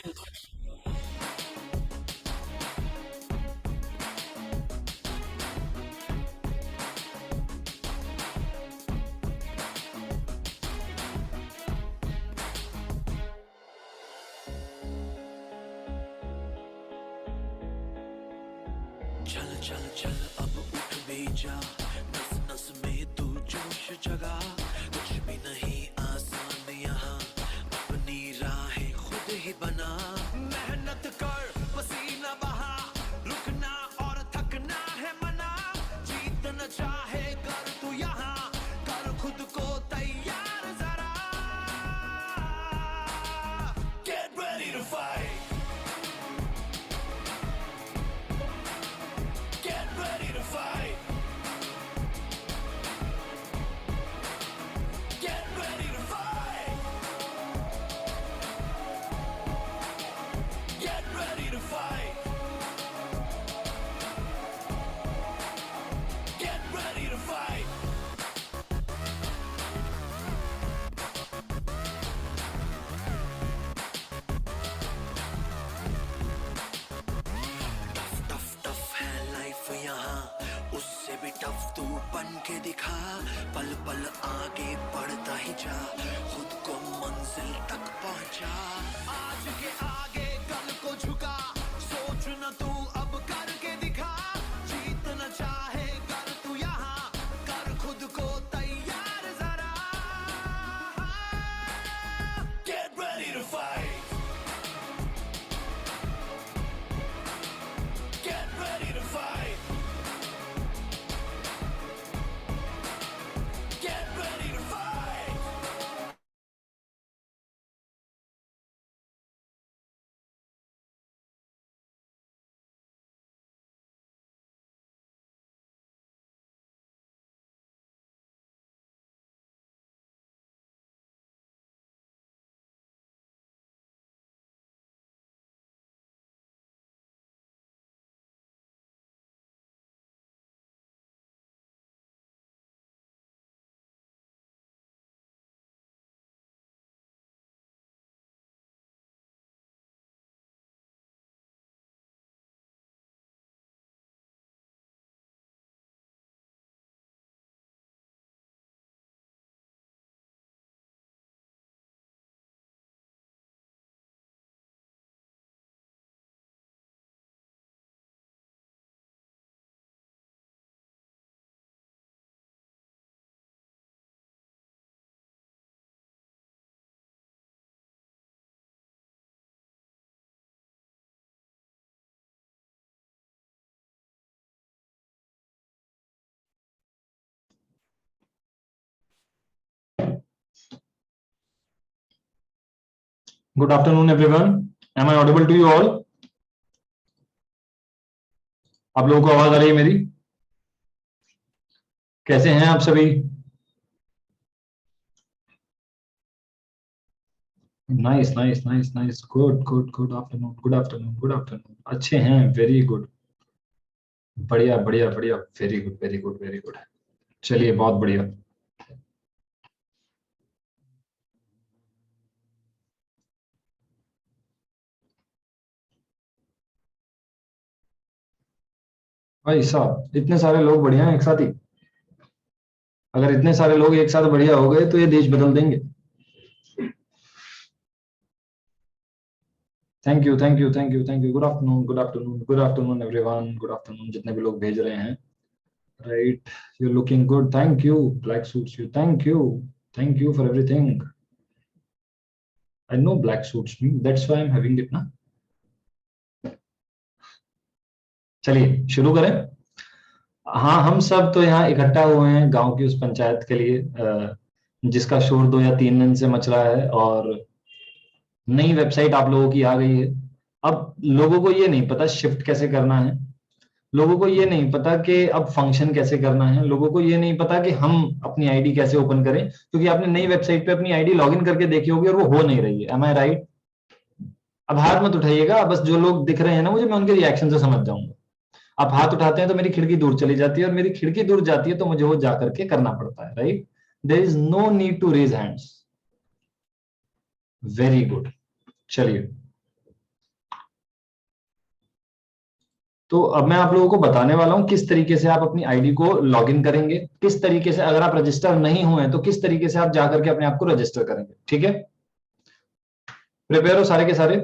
चल चल चल अब उठ भी जा, नस नस में तू जोश जगा। कुछ भी नहीं आसान यहाँ, अपनी राहें खुद ही बना। मेहनत कर, पसीना बहा, रुकना और थकना है मना। जीतना चाहे कर तू यहाँ, कर खुद को तैयार जरा। Get ready to fight. Get ready to fight. Get ready to fight. Get ready to fight. Get ready to fight. Tough tough tough है लाइफ यहाँ, उससे भी टफ तू बन के दिखा। पल पल आगे बढ़ता ही जा, खुद को मंजिल तक पहुंचा। आज के आगे कल को झुका, सोच न तू अब करके दिखा। जीतना चाहे कर तू यहाँ, कर खुद को तैयार जरा। Get ready to fight. Get ready to fight. Get ready to fight. Good afternoon, everyone. Am I audible to you all? आप लोगों को आवाज आ रही है मेरी? कैसे हैं आप सभी? Nice, nice, nice, nice. Good, good, good afternoon, good afternoon, good afternoon. अच्छे हैं, very good. बढ़िया, बढ़िया, बढ़िया, very good, very good, very good. चलिए, बहुत बढ़िया. भाई साहब, इतने सारे लोग बढ़िया हैं एक साथ ही. अगर इतने सारे लोग एक साथ बढ़िया हो गए तो ये देश बदल देंगे. Thank you, thank you, thank you, thank you. Good afternoon, good afternoon, good afternoon everyone. Good afternoon जितने भी लोग भेज रहे हैं. Right, you looking good. Thank you. Black suits you. Thank you. Thank you for everything. I know black suits me. That's why I'm having it ना. चलिए शुरू करें. हाँ, हम सब तो यहाँ इकट्ठा हुए हैं गांव की उस पंचायत के लिए, जिसका शोर 2 या 3 दिन से मच रहा है. और नई वेबसाइट आप लोगों की आ गई है. अब लोगों को ये नहीं पता शिफ्ट कैसे करना है. लोगों को ये नहीं पता कि अब फंक्शन कैसे करना है. लोगों को ये नहीं पता कि हम अपनी आईडी कैसे ओपन करें, क्योंकि आपने नई वेबसाइट पे अपनी आईडी लॉगिन करके देखी होगी और वो हो नहीं रही है. एम आई राइट? अब हाथ मत उठाइएगा. बस जो लोग दिख रहे हैं ना मुझे, मैं उनके रिएक्शन से समझ जाऊंगा. आप हाथ उठाते हैं तो मेरी खिड़की दूर चली जाती है, और मेरी खिड़की दूर जाती है तो मुझे वो जाकर के करना पड़ता है. Right? There is no need to raise hands. Very good. चलिए तो अब मैं आप लोगों को बताने वाला हूं किस तरीके से आप अपनी आईडी को लॉगिन करेंगे, किस तरीके से, अगर आप रजिस्टर नहीं हुए हैं तो किस तरीके से आप जाकर के अपने आप को रजिस्टर करेंगे। ठीक है, प्रिपेयर हो सारे के सारे।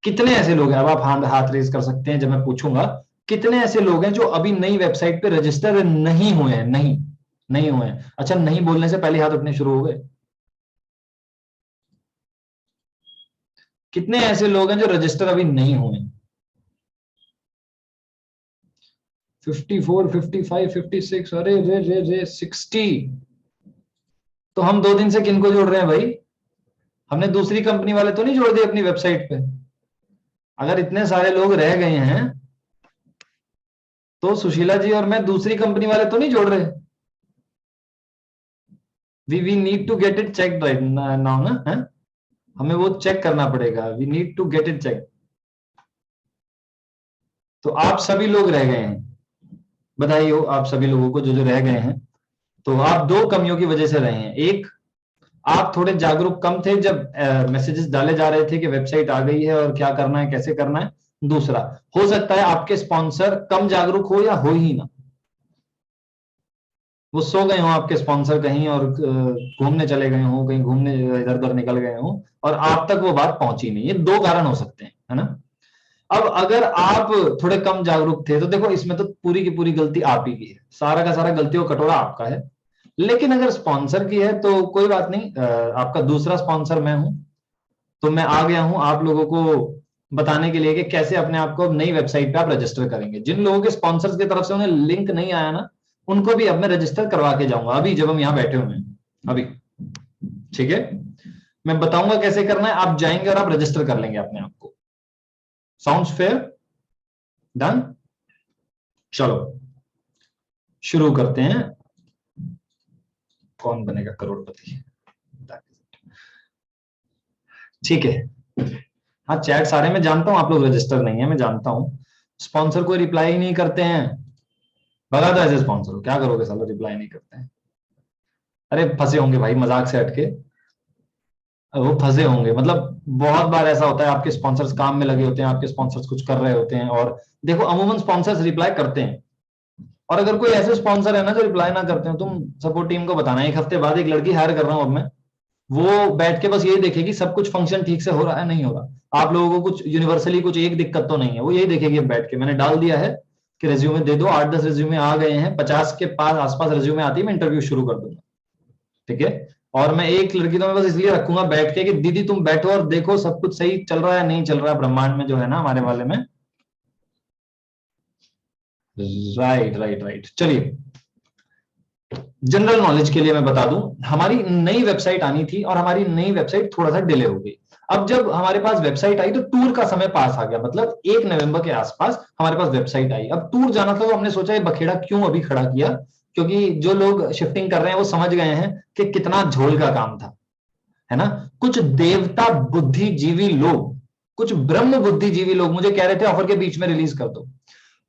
कितने ऐसे लोग हैं, अब आप हाथ रेज कर सकते हैं जब मैं पूछूंगा कितने ऐसे लोग हैं जो अभी नई वेबसाइट पे रजिस्टर नहीं हुए हैं, नहीं हुए हैं। अच्छा, नहीं बोलने से पहले हाथ उठने शुरू हो गए। कितने ऐसे लोग हैं जो रजिस्टर अभी नहीं हुए? 54, 55, 56, अरे रे रे रे 60। तो हम 2 दिन से किनको जोड़ रहे हैं भाई? हमने दूसरी कंपनी वाले तो नहीं जोड़ दिए अपनी वेबसाइट पे? अगर इतने सारे लोग रह गए हैं तो सुशीला जी और मैं दूसरी कंपनी वाले तो नहीं जोड़ रहे? We need to get it check right now ना, है? हमें वो चेक करना पड़ेगा, we need to get it check. तो आप सभी लोग रह गए हैं, बधाई हो आप सभी लोगों को जो जो रह गए हैं। तो आप 2 कमियों की वजह से रहे हैं। एक, आप थोड़े जागरूक कम थे जब मैसेजेस डाले जा रहे थे कि वेबसाइट आ गई है और क्या करना है, कैसे करना है। दूसरा, हो सकता है आपके स्पॉन्सर कम जागरूक हो या हो ही ना, वो सो गए हो आपके स्पॉन्सर कहीं और घूमने चले गए हो, कहीं घूमने इधर उधर निकल गए हो और आप तक वो बात पहुंची नहीं। ये 2 कारण हो सकते हैं, है ना। अब अगर आप थोड़े कम जागरूक थे तो देखो इसमें तो पूरी की पूरी गलती आप ही की है, सारा का सारा गलतियों का कटोरा आपका है। लेकिन अगर स्पॉन्सर की है तो कोई बात नहीं, आपका दूसरा स्पॉन्सर मैं हूं, तो मैं आ गया हूं आप लोगों को बताने के लिए कि कैसे अपने आप को नई वेबसाइट पे आप रजिस्टर करेंगे। जिन लोगों के स्पॉन्सर्स की तरफ से उन्हें लिंक नहीं आया ना, उनको भी अब मैं रजिस्टर करवा के जाऊंगा अभी जब हम यहां बैठे हुए हैं अभी। ठीक है, मैं बताऊंगा कैसे करना है, आप जाएंगे और आप रजिस्टर कर लेंगे अपने आप को। Sounds fair? डन? चलो शुरू करते हैं। कौन बनेगा करोड़पति? ठीक है, हाँ चैट सारे मैं जानता हूं, आप लोग रजिस्टर नहीं है मैं जानता हूं। स्पॉन्सर को रिप्लाई ही नहीं करते हैं, भगा दो ऐसे स्पॉन्सर, क्या करोगे सालों, रिप्लाई नहीं करते हैं। अरे फंसे होंगे भाई मजाक से हटके, वो फंसे होंगे, मतलब बहुत बार ऐसा होता है आपके स्पॉन्सर्स काम में लगे होते हैं, आपके स्पॉन्सर्स कुछ कर रहे होते हैं और देखो अमूमन स्पॉन्सर्स रिप्लाई करते हैं। और अगर कोई ऐसे स्पॉन्सर है ना जो रिप्लाई ना करते हैं, तुम सपोर्ट टीम को बताना। 1 हफ्ते बाद एक लड़की हायर कर रहा हूं अब मैं, वो बैठ के बस यही देखेगी सब कुछ फंक्शन ठीक से हो रहा है नहीं हो रहा, आप लोगों को कुछ यूनिवर्सली कुछ एक दिक्कत तो नहीं है, वो यही देखेगी। अब बैठ के मैंने डाल दिया है कि रेज्यूमे दे दो, 8-10 रेज्यूमे आ गए हैं, 50 के पास आसपास रेज्यूमे आती है, मैं इंटरव्यू शुरू कर दूंगा। ठीक है, और मैं एक लड़की तो मैं बस इसलिए रखूंगा बैठ के कि दीदी तुम बैठो और देखो सब कुछ सही चल रहा है नहीं चल रहा है ब्रह्मांड में जो है ना हमारे वाले में। राइट राइट राइट, चलिए जनरल नॉलेज के लिए मैं बता दूं, हमारी नई वेबसाइट आनी थी और हमारी नई वेबसाइट थोड़ा सा डिले हो गई। अब जब हमारे पास वेबसाइट आई तो टूर का समय पास आ गया, मतलब 1 नवंबर के आसपास हमारे पास वेबसाइट आई। अब टूर जाना था तो हमने सोचा ये बखेड़ा क्यों अभी खड़ा किया, क्योंकि जो लोग शिफ्टिंग कर रहे हैं वो समझ गए हैं कि कितना झोल का काम था, है ना। कुछ देवता बुद्धिजीवी लोग, कुछ ब्रह्म बुद्धिजीवी लोग मुझे कह रहे थे ऑफर के बीच में रिलीज कर दो।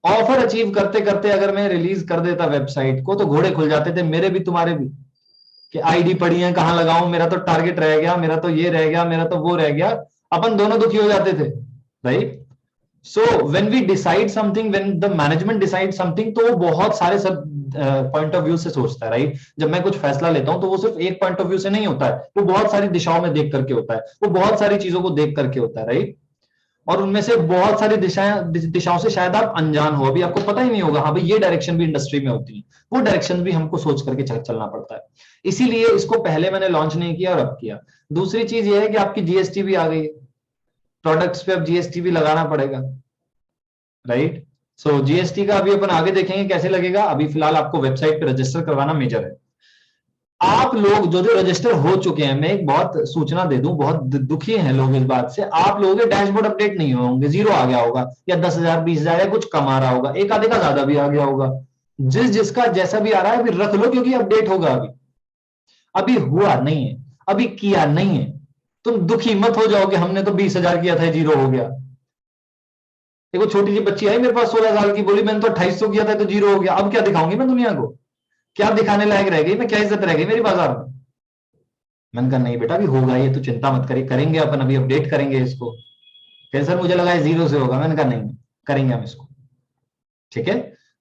ऑफर अचीव करते करते अगर मैं रिलीज कर देता वेबसाइट को तो घोड़े खुल जाते थे मेरे भी तुम्हारे भी, कि आईडी पड़ी है कहां लगाऊं, मेरा तो टारगेट रह गया, मेरा तो ये रह गया, मेरा तो वो रह गया, अपन दोनों दुखी हो जाते थे। Right, so when we decide something, when the management decide something, तो वो बहुत सारे सब पॉइंट ऑफ व्यू से सोचता है। राइट, जब मैं कुछ फैसला लेता हूं तो वो सिर्फ एक पॉइंट ऑफ व्यू से नहीं होता है, वो बहुत सारी दिशाओं में देख करके होता है, वो बहुत सारी चीजों को देख करके होता है। राइट, और उनमें से बहुत सारी दिशाओं से शायद आप अनजान हो, अभी आपको पता ही नहीं होगा हाँ भाई ये डायरेक्शन भी इंडस्ट्री में होती है, वो डायरेक्शन भी हमको सोच करके चलना पड़ता है। इसीलिए इसको पहले मैंने लॉन्च नहीं किया और अब किया। दूसरी चीज ये है कि आपकी जीएसटी भी आ गई है, प्रोडक्ट्स पे अब जीएसटी भी लगाना पड़ेगा। राइट, सो जीएसटी का अभी अपन आगे देखेंगे कैसे लगेगा, अभी फिलहाल आपको वेबसाइट पे रजिस्टर करवाना मेजर है। आप लोग जो जो रजिस्टर हो चुके हैं, मैं एक बहुत सूचना दे दूं, बहुत दुखी हैं लोग इस बात से, आप लोगों के डैशबोर्ड अपडेट नहीं होंगे, 0 आ गया होगा, या 10,000 20,000 या कुछ कम आ रहा होगा, एक आधे का ज्यादा भी आ गया होगा। जिसका जैसा भी आ रहा है अभी रख लो, क्योंकि अपडेट होगा। अभी अभी हुआ नहीं है, अभी किया नहीं है, तुम दुखी मत हो जाओगे हमने तो 20,000 किया था 0 हो गया। देखो छोटी सी बच्ची आई मेरे पास 16 साल की, बोली मैंने तो 2,800 किया था तो 0 हो गया, अब क्या दिखाऊंगी मैं दुनिया को, क्या दिखाने लायक रह गई मैं, क्या इज्जत रह गई मेरी बाजार में। मैंने कहा नहीं बेटा अभी होगा ये, तो चिंता मत करिए, करेंगे अपन, अभी अपडेट करेंगे इसको। फिर सर मुझे लगा है 0 से होगा, मैंने कहा नहीं, करेंगे हम इसको, ठीक है।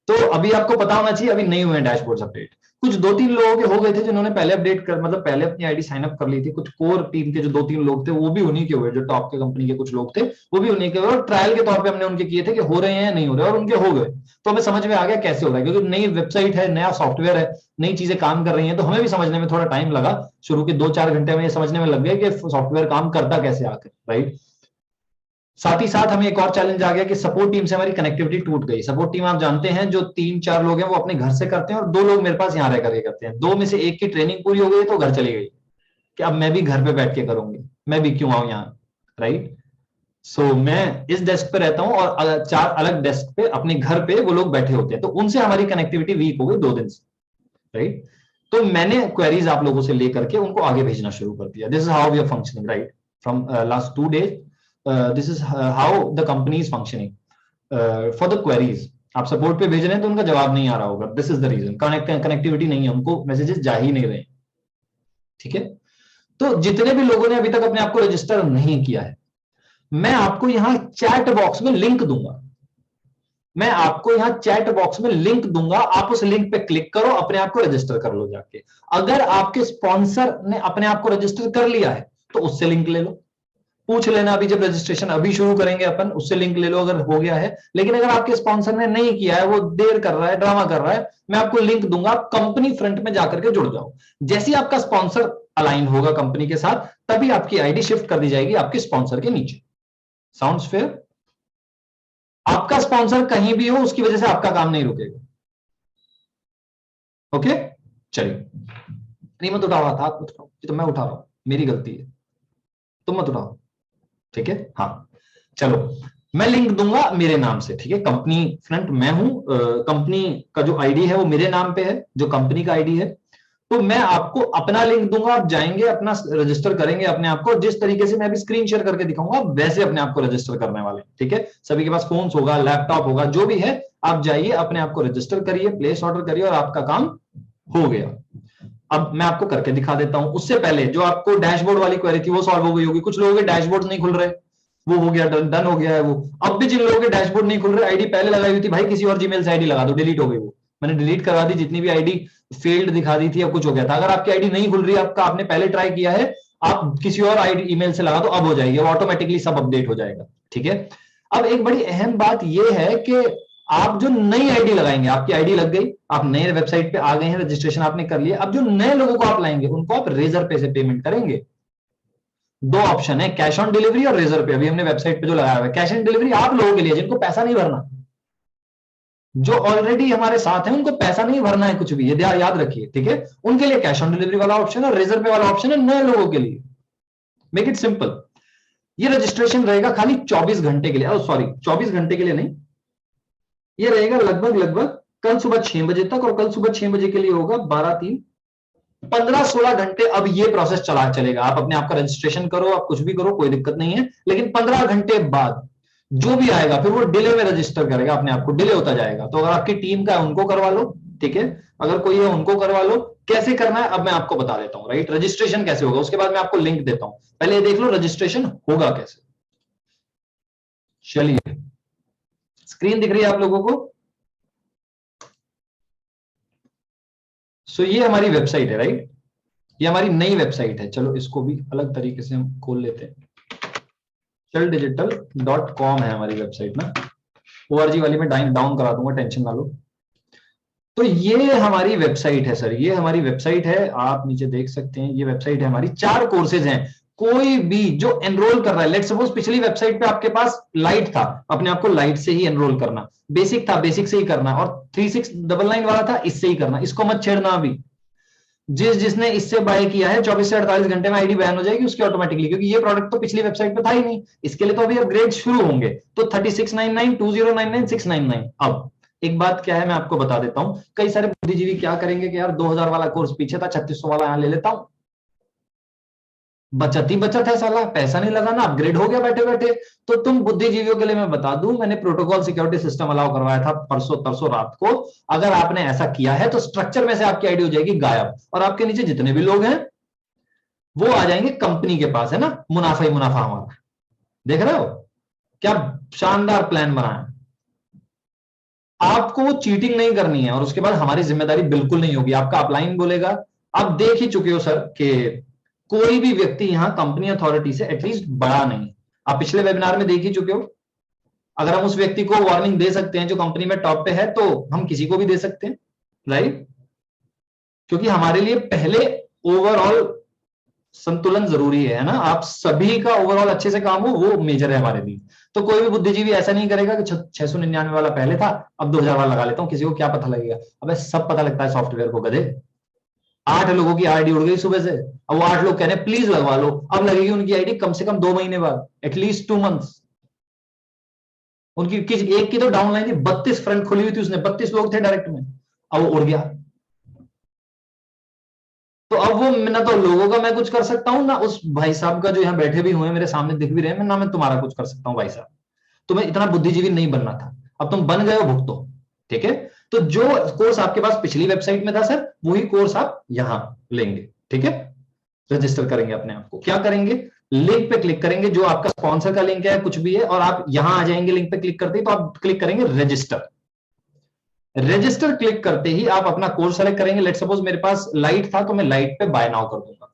तो अभी आपको पता होना चाहिए, अभी नहीं हुए डैशबोर्ड अपडेट। कुछ 2-3 लोगों के हो गए थे जिन्होंने पहले अपडेट कर, मतलब पहले अपनी आईडी साइन अप कर ली थी। कुछ कोर टीम के जो 2-3 लोग थे वो भी उन्हीं के हुए, जो टॉप के कंपनी के कुछ लोग थे वो भी उन्हीं के हुए, और ट्रायल के तौर पे हमने उनके किए थे कि हो रहे हैं या नहीं हो रहे, और उनके हो गए। तो हमें समझ में आ गया कैसे हो रहा है, क्योंकि नई वेबसाइट है, नया सॉफ्टवेयर है, नई चीजें काम कर रही हैं, तो हमें भी समझने में थोड़ा टाइम लगा। शुरू के 2-4 घंटे में ये समझने में लग गया कि सॉफ्टवेयर काम करता कैसे आकर, राइट। साथ ही साथ हमें एक और चैलेंज आ गया कि सपोर्ट टीम से हमारी कनेक्टिविटी टूट गई। सपोर्ट टीम आप जानते हैं जो 3-4 लोग हैं वो अपने घर से करते हैं, और 2 लोग मेरे पास यहाँ रह करके करते हैं। 2 में से एक की ट्रेनिंग पूरी हो गई तो घर चली गई कि अब मैं भी घर पे बैठ के करूंगी, मैं भी क्यों आऊं यहाँ, राइट। सो मैं इस डेस्क पे रहता हूं और 4 अलग डेस्क पे अपने घर पे वो लोग बैठे होते हैं, तो उनसे हमारी कनेक्टिविटी वीक हो गई 2 दिन से, राइट। तो मैंने क्वेरीज आप लोगों से लेकर के उनको आगे भेजना शुरू कर दिया। This is how we are functioning, right, from last 2 days। This is how the company is functioning for the queries. आप सपोर्ट पे भेज रहे हैं तो उनका जवाब नहीं आ रहा होगा, this is the reason, connectivity नहीं है, उनको मैसेजेस जा ही नहीं रहे, ठीक है। तो जितने भी लोगों ने अभी तक अपने आप को रजिस्टर नहीं किया है, मैं आपको यहां चैट बॉक्स में लिंक दूंगा, मैं आपको यहां चैट बॉक्स में लिंक दूंगा, आप उस लिंक पे क्लिक करो, अपने आप को रजिस्टर कर लो जाके। अगर आपके स्पॉन्सर ने अपने आप को रजिस्टर कर लिया है तो उससे लिंक ले लो, पूछ लेना, अभी जब रजिस्ट्रेशन अभी शुरू करेंगे अपन, उससे लिंक ले लो अगर हो गया है। लेकिन अगर आपके स्पॉन्सर ने नहीं किया है, वो देर कर रहा है, ड्रामा कर रहा है, मैं आपको लिंक दूंगा, आप कंपनी फ्रंट में जाकर के जुड़ जाओ। जैसे ही आपका स्पॉन्सर अलाइन होगा कंपनी के साथ, तभी आपकी आईडी शिफ्ट कर दी जाएगी आपके स्पॉन्सर के नीचे। Sounds fair? आपका स्पॉन्सर कहीं भी हो, उसकी वजह से आपका काम नहीं रुकेगा, ओके। चलिए, नहीं मत उठाओ हाथ, हाथ मत उठाओ, ये तो मैं उठा रहा हूं, मेरी गलती है, तुम मत उठाओ, ठीक है। हाँ, चलो, मैं लिंक दूंगा मेरे नाम से, ठीक है। कंपनी फ्रंट मैं हूं, कंपनी का जो आईडी है वो मेरे नाम पे है, जो कंपनी का आईडी है। तो मैं आपको अपना लिंक दूंगा, आप जाएंगे, अपना रजिस्टर करेंगे अपने आप को, जिस तरीके से मैं अभी स्क्रीन शेयर करके दिखाऊंगा वैसे अपने आप को रजिस्टर करने वाले, ठीक है। सभी के पास फोन होगा, लैपटॉप होगा, जो भी है, आप जाइए अपने आप को रजिस्टर करिए, प्लेस ऑर्डर करिए, और आपका काम हो गया। अब मैं आपको करके दिखा देता हूं। उससे पहले जो आपको डैशबोर्ड वाली क्वेरी थी वो सॉल्व हो गई होगी। कुछ लोगों के डैशबोर्ड नहीं खुल रहे, वो हो गया, डन हो गया है वो। अब भी जिन लोगों के डैशबोर्ड नहीं खुल रहे, आईडी पहले लगाई हुई थी, भाई किसी और जीमेल से आईडी लगा दो, डिलीट हो गई वो, मैंने डिलीट करवा दी जितनी भी आईडी फेल्ड दिखा दी थी, अब कुछ हो गया था। अगर आपकी आईडी नहीं खुल रही, आपका आपने पहले ट्राई किया है, आप किसी और आईडी ईमेल से लगा दो, अब हो जाएगी, ऑटोमेटिकली सब अपडेट हो जाएगा, ठीक है। अब एक बड़ी अहम बात यह है कि आप जो नई आईडी लगाएंगे, आपकी आईडी लग गई, आप नए वेबसाइट पे आ गए हैं, रजिस्ट्रेशन आपने कर लिया, अब जो नए लोगों को आप लाएंगे उनको आप रेजर पे से पेमेंट करेंगे। 2 ऑप्शन है, कैश ऑन डिलीवरी और रेजर पे। अभी हमने वेबसाइट पे जो लगाया हुआ है, कैश ऑन डिलीवरी आप लोगों के लिए जिनको पैसा नहीं भरना, जो ऑलरेडी हमारे साथ हैं, उनको पैसा नहीं भरना है कुछ भी, ये याद रखिए, ठीक है। उनके लिए कैश ऑन डिलीवरी वाला ऑप्शन है, रेजर पे वाला ऑप्शन है नए लोगों के लिए। Make it simple. ये रजिस्ट्रेशन रहेगा खाली 24 घंटे के लिए, सॉरी 24 घंटे के लिए नहीं, ये रहेगा लगभग कल सुबह 6 बजे तक, और कल सुबह 6 बजे के लिए होगा 12-3, 15-16 घंटे अब ये प्रोसेस चलेगा। आप अपने आप का रजिस्ट्रेशन करो, आप कुछ भी करो, कोई दिक्कत नहीं है, लेकिन 15 घंटे बाद जो भी आएगा फिर वो डिले में रजिस्टर करेगा, अपने आप को डिले होता जाएगा। तो अगर आपकी टीम का है उनको करवा लो, ठीक है, अगर कोई है उनको करवा लो। कैसे करना है अब मैं आपको बता देता हूं, राइट। रजिस्ट्रेशन कैसे होगा उसके बाद मैं आपको लिंक देता हूं, पहले देख लो रजिस्ट्रेशन होगा कैसे। चलिए, स्क्रीन दिख रही है आप लोगों को? सो ये हमारी वेबसाइट है, राइट, ये हमारी नई वेबसाइट है। चलो इसको भी अलग तरीके से हम खोल लेते हैं। chaldigital.com है हमारी वेबसाइट ना, ORG वाली में डाउन करा दूंगा, टेंशन ना लो। तो ये हमारी वेबसाइट है सर, ये हमारी वेबसाइट है, आप नीचे देख सकते हैं, ये वेबसाइट है हमारी। 4 कोर्सेज हैं। कोई भी जो एनरोल कर रहा है, लेट्स सपोज पिछली वेबसाइट पे आपके पास लाइट था, अपने आपको लाइट से ही एनरोल करना, बेसिक था बेसिक से ही करना, और 3699 वाला था इससे ही करना, इसको मत छेड़ना अभी। जिसने इससे बाय किया है 24 से 48 घंटे में आईडी बैन हो जाएगी उसकी ऑटोमेटिकली, क्योंकि ये प्रोडक्ट तो पिछली वेबसाइट पे था ही नहीं। इसके लिए तो अभी अपग्रेड शुरू होंगे, तो 3699, 2099, 699। अब एक बात क्या है मैं आपको बता देता हूं, कई सारे बुद्धिजीवी क्या करेंगे कि यार 2000 वाला कोर्स पीछे था, 3600 वाला यहां ले लेता हूं, बचत ही बचत है साला, पैसा नहीं लगाना, अपग्रेड हो गया बैठे बैठे। तो तुम बुद्धिजीवियों के लिए मैं बता दूं, मैंने प्रोटोकॉल सिक्योरिटी सिस्टम अलाउ करवाया था परसों रात को। अगर आपने ऐसा किया है तो स्ट्रक्चर में से आपकी आईडी हो जाएगी गायब, और आपके नीचे जितने भी लोग हैं वो आ जाएंगे कंपनी के पास, है ना, मुनाफा ही मुनाफा हमारा, देख रहे हो। क्या शानदार प्लान बनाया। आपको चीटिंग नहीं करनी है और उसके बाद हमारी जिम्मेदारी बिल्कुल नहीं होगी। आपका अपलाइन बोलेगा, आप देख ही चुके हो सर कि कोई भी व्यक्ति यहां कंपनी अथॉरिटी से एटलीस्ट बड़ा नहीं। आप पिछले वेबिनार में देख ही चुके हो। अगर हम उस व्यक्ति को वार्निंग दे सकते हैं जो कंपनी में टॉप पे है, तो हम किसी को भी दे सकते हैं, राइट। क्योंकि हमारे लिए पहले ओवरऑल संतुलन जरूरी है ना। आप सभी का ओवरऑल अच्छे से काम हो, वो मेजर है हमारे लिए। तो कोई भी बुद्धिजीवी ऐसा नहीं करेगा कि 699 वाला पहले था, अब 2000 वाला लगा लेता हूं, किसी को क्या पता लगेगा। अब सब पता लगता है सॉफ्टवेयर को, गधे। 8 लोगों की आईडी उड़ गई सुबह से, अब वो 8 लोग कह रहे हैं प्लीज लगवा लो। अब लगेगी उनकी आईडी कम से कम 2 महीने बाद, एटलीस्ट 2 मंथ्स। उनकी एक की तो डाउनलाइन थी, 32 फ्रंट खुली हुई थी उसने, 32 लोग थे डायरेक्ट में, अब वो उड़ गया। तो अब वो ना तो लोगों का मैं कुछ कर सकता हूं, ना उस भाई साहब का जो यहाँ बैठे भी हुए मेरे सामने दिख भी रहे हैं, ना मैं तुम्हारा कुछ कर सकता हूं भाई साहब। तुम्हें इतना बुद्धिजीवी नहीं बनना था, अब तुम बन गए हो, भुगतो। ठीक है। तो जो कोर्स आपके पास पिछली वेबसाइट में था सर, वही कोर्स आप यहां लेंगे। ठीक है। रजिस्टर करेंगे अपने आप को, क्या करेंगे, लिंक पे क्लिक करेंगे, जो आपका स्पॉन्सर का लिंक है कुछ भी है, और आप यहां आ जाएंगे। लिंक पे क्लिक करते ही तो आप क्लिक करेंगे रजिस्टर। रजिस्टर क्लिक करते ही आप अपना कोर्स सेलेक्ट करेंगे। लेट सपोज मेरे पास लाइट था, तो मैं लाइट पे बाय नाउ कर दूंगा।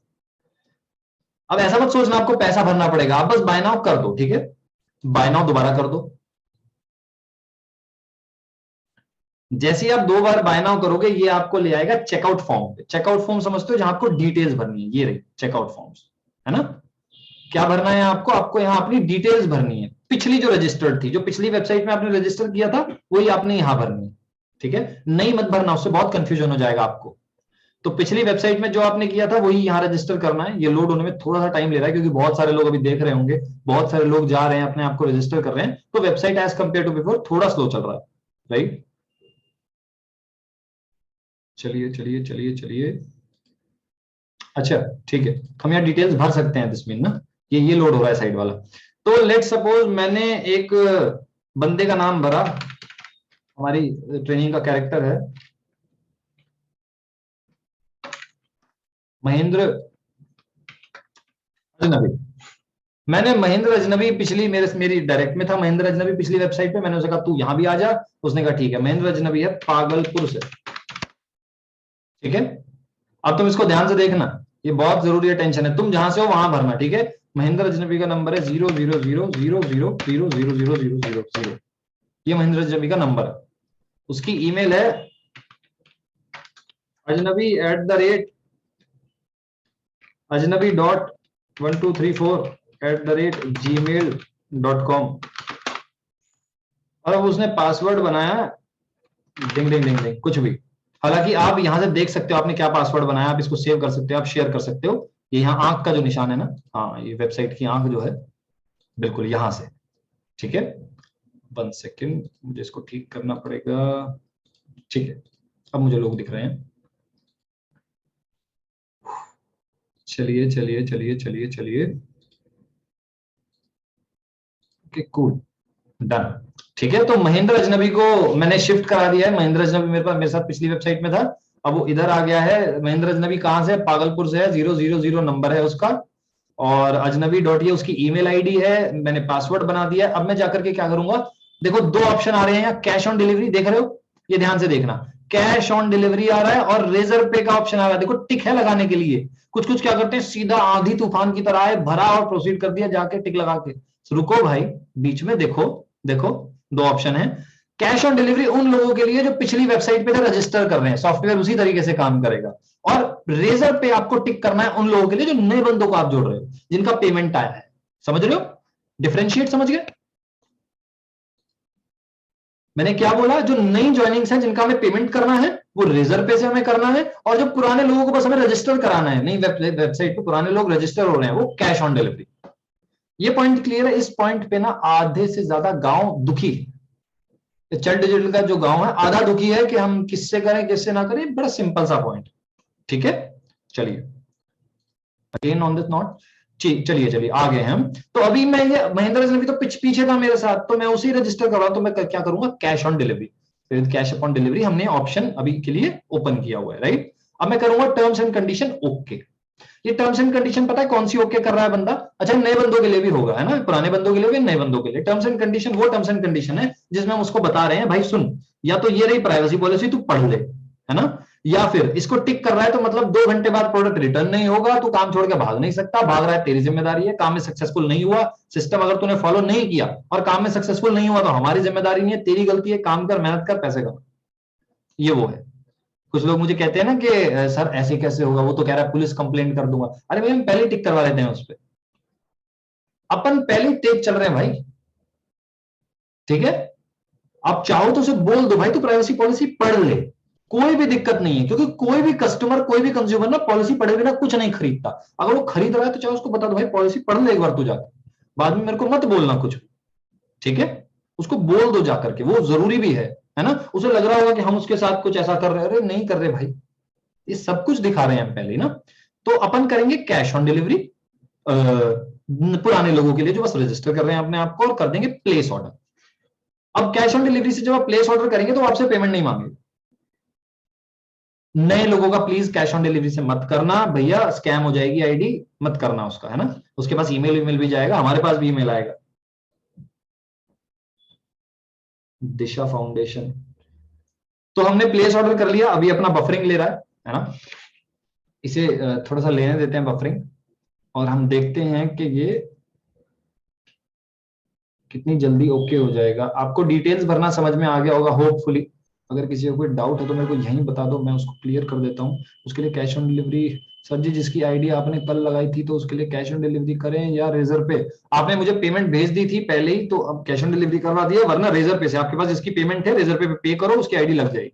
अब ऐसा मत सोचना आपको पैसा भरना पड़ेगा, आप बस बाय नाउ कर दो। ठीक है। बाय नाउ दोबारा कर दो। जैसे ही आप 2 बार बाय नाउ करोगे, ये आपको ले आएगा चेकआउट फॉर्म पे। चेकआउट फॉर्म समझते हो, जहां आपको डिटेल्स भरनी है, ये रही चेकआउट फॉर्म्स, है ना। क्या भरना है आपको, आपको यहां अपनी डिटेल्स भरनी है। पिछली जो रजिस्टर्ड थी, जो पिछली वेबसाइट में आपने रजिस्टर किया था, वही आपने यहां भरनी है। ठीक है। नहीं मत भरना, उससे बहुत कंफ्यूजन हो जाएगा आपको। तो पिछली वेबसाइट में जो आपने किया था, वही यहां रजिस्टर करना है। ये लोड होने में थोड़ा सा टाइम ले रहा है, क्योंकि बहुत सारे लोग अभी देख रहे होंगे, बहुत सारे लोग जा रहे हैं अपने आप को रजिस्टर कर रहे हैं, तो website as compare to before थोड़ा स्लो चल रहा है, राइट। चलिए चलिए चलिए चलिए। अच्छा, ठीक है। हम यहाँ डिटेल्स भर सकते हैं दिस मीन ना, ये लोड हो रहा है साइड वाला। तो लेट सपोज मैंने एक बंदे का नाम भरा, हमारी ट्रेनिंग का कैरेक्टर है महेंद्र अजनबी। मैंने महेंद्र अजनबी पिछली मेरी डायरेक्ट में था महेंद्र अजनबी पिछली वेबसाइट पे। मैंने उसे कहा तू यहां भी आ जा। उसने कहा ठीक है। महेंद्र अजनबी है पागलपुर से। ठीक है। अब तुम इसको ध्यान से देखना, ये बहुत जरूरी है, टेंशन है। तुम जहां से हो वहां भरना। ठीक है। महेंद्र अजनबी का नंबर है 00000000000। ये महेंद्र अजनबी का नंबर है। उसकी ईमेल है ajnabi@1234@gmail.com। और अब उसने पासवर्ड बनाया डिंग डिंग डिंग डिंग कुछ भी। हालांकि आप यहां से देख सकते हो आपने क्या पासवर्ड बनाया, आप इसको सेव कर सकते हो, आप शेयर कर सकते हो। ये यहाँ आंख का जो निशान है ना, हाँ, ये वेबसाइट की आंख जो है, बिल्कुल यहां से। ठीक है। 1 सेकेंड, मुझे इसको ठीक करना पड़ेगा। ठीक है, अब मुझे लोग दिख रहे हैं। चलिए चलिए चलिए चलिए चलिए। Okay cool, done. ठीक है। तो महेंद्र अजनबी को मैंने शिफ्ट करा दिया है। महेंद्र अजनबी मेरे साथ पिछली वेबसाइट में था, अब वो इधर आ गया है। महेंद्र अजनबी कहां से, पागलपुर से है। 000 नंबर है उसका, और अजनबी डॉट ये उसकी ईमेल आईडी है। मैंने पासवर्ड बना दिया। अब मैं जाकर के क्या करूंगा, देखो 2 ऑप्शन आ रहे हैं यहाँ, कैश ऑन डिलीवरी देख रहे हो, ये ध्यान से देखना। कैश ऑन डिलीवरी आ रहा है और रेजर पे का ऑप्शन आ रहा है। देखो टिक है लगाने के लिए। कुछ कुछ क्या करते हैं, सीधा आंधी तूफान की तरह है, भरा और प्रोसीड कर दिया जाके टिक लगा के। रुको भाई, बीच में देखो, देखो 2 ऑप्शन है। कैश ऑन डिलीवरी उन लोगों के लिए जो पिछली वेबसाइट पे रजिस्टर कर रहे हैं, सॉफ्टवेयर उसी तरीके से काम करेगा। और रेजर पे आपको टिक करना है उन लोगों के लिए जो नए बंदों को आप जोड़ रहे हो, जिनका पेमेंट आया है। समझ रहे हो डिफरेंशिएट, समझ गए मैंने क्या बोला। जो नई ज्वाइनिंग्स हैं, जिनका हमें पेमेंट करना है, वो रेजर पे से हमें करना है। और जो पुराने लोगों को बस हमें रजिस्टर कराना है, नई वेबसाइट पे पुराने लोग रजिस्टर हो रहे हैं, वो कैश ऑन डिलीवरी। ये पॉइंट क्लियर है। इस पॉइंट पे ना आधे से ज्यादा गांव दुखी है। चल डिजिटल का जो गांव है आधा दुखी है कि हम किससे करें किससे ना करें। बड़ा सिंपल सा पॉइंट। ठीक है। चलिए अगेन ऑन दिस नोट, चलिए चलिए आ गए हम। तो अभी मैं ये महेंद्र अजनबी तो पीछे था मेरे साथ, तो मैं उसी रजिस्टर कर रहा हूं। तो मैं क्या करूंगा, कैश ऑन डिलीवरी। फिर कैश अपॉन डिलीवरी हमने ऑप्शन अभी के लिए ओपन किया हुआ है, राइट। अब मैं करूंगा टर्म्स एंड कंडीशन ओके। ये टर्म्स एंड कंडीशन पता है कौन सी ओके कर रहा है बंदा? अच्छा, नए बंदों के लिए भी होगा, है ना, पुराने बंदों के लिए भी, नए बंदों के लिए। टर्म्स एंड कंडीशन वो टर्म्स एंड कंडीशन है जिसमें हम उसको बता रहे हैं भाई सुन, या तो ये रही प्राइवेसी पॉलिसी, तू पढ़ ले, है ना, या फिर इसको टिक कर रहा है तो मतलब 2 घंटे बाद प्रोडक्ट रिटर्न नहीं होगा, तू काम छोड़ के भाग नहीं सकता, भाग रहा है तेरी जिम्मेदारी है, काम में सक्सेसफुल नहीं हुआ, सिस्टम अगर तूने फॉलो नहीं किया और काम में सक्सेसफुल नहीं हुआ तो हमारी जिम्मेदारी नहीं है, तेरी गलती है, काम कर, मेहनत कर, पैसे कमा। ये वो है। कुछ लोग मुझे कहते हैं ना कि सर ऐसे कैसे होगा, वो तो कह रहा है पुलिस कंप्लेंट कर दूंगा। अरे भाई हम पहले टिक करवा लेते हैं उस पर, अपन पहले तेज चल रहे हैं भाई, ठीक है। आप चाहो तो उसे बोल दो भाई तू प्राइवेसी पॉलिसी पढ़ ले, कोई भी दिक्कत नहीं है, क्योंकि कोई भी कस्टमर, कोई भी कंज्यूमर ना पॉलिसी पढ़े बिना कुछ नहीं खरीदता। अगर वो खरीद रहा है तो चाहे उसको बता दो भाई पॉलिसी पढ़ ले एक बार तू जाकर, बाद में मेरे को मत बोलना कुछ, ठीक है। उसको बोल दो जाकर के, वो जरूरी भी है ना। उसे लग रहा होगा कि हम उसके साथ कुछ ऐसा कर रहे हैं, अरे नहीं कर रहे भाई, ये सब कुछ दिखा रहे हैं हम पहले ना। तो अपन करेंगे कैश ऑन डिलीवरी पुराने लोगों के लिए जो बस रजिस्टर कर रहे हैं अपने आप को, और कर देंगे प्लेस ऑर्डर। अब कैश ऑन डिलीवरी से जब आप प्लेस ऑर्डर करेंगे तो आपसे पेमेंट नहीं मांगेगा। नए लोगों का प्लीज कैश ऑन डिलीवरी से मत करना भैया, स्कैम हो जाएगी आईडी, मत करना उसका, है ना। उसके पास ईमेल भी जाएगा, हमारे पास भी ईमेल आएगा। दिशा फाउंडेशन, तो हमने प्लेस ऑर्डर कर लिया, अभी अपना बफरिंग ले रहा है ना। इसे थोड़ा सा लेने देते हैं बफरिंग, और हम देखते हैं कि ये कितनी जल्दी ओके हो जाएगा। आपको डिटेल्स भरना समझ में आ गया होगा होपफुली। अगर किसी को कोई डाउट है तो मेरे को यहीं बता दो, मैं उसको क्लियर कर देता हूँ। उसके लिए कैश ऑन डिलीवरी, सर जी जिसकी आईडी आपने कल लगाई थी तो उसके लिए कैश ऑन डिलीवरी करें या रेजर पे? आपने मुझे पेमेंट भेज दी थी पहले ही, तो अब कैश ऑन डिलीवरी करवा दिया, वरना रेजर पे से आपके पास जिसकी पेमेंट है रेजर पे करो, उसकी आईडी लग जाएगी।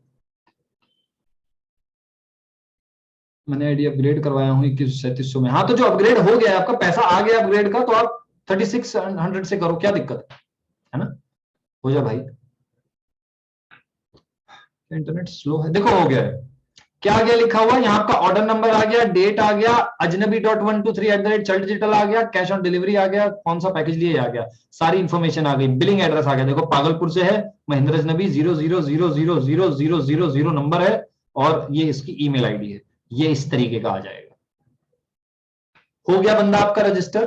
मैंने आईडी अपग्रेड करवाया हूँ 2100 में। हाँ तो जो अपग्रेड हो गया है, आपका पैसा आ गया अपग्रेड का, तो आप 3600 से करो, क्या दिक्कत है ना। हो जा भाई, इंटरनेट स्लो है, देखो हो गया है। क्या आ गया लिखा हुआ यहाँ, आपका ऑर्डर नंबर आ गया, डेट आ गया, ajnabi.123 चल डिजिटल आ गया, कैश ऑन डिलीवरी आ गया, कौन सा पैकेज लिए आ गया, सारी इंफॉर्मेशन आ गई, बिलिंग एड्रेस आ गया, देखो पागलपुर से है, महेंद्र अजनबी 00000000 नंबर है, और ये इसकी ईमेल आईडी है। ये इस तरीके का आ जाएगा। हो गया बंदा आपका रजिस्टर।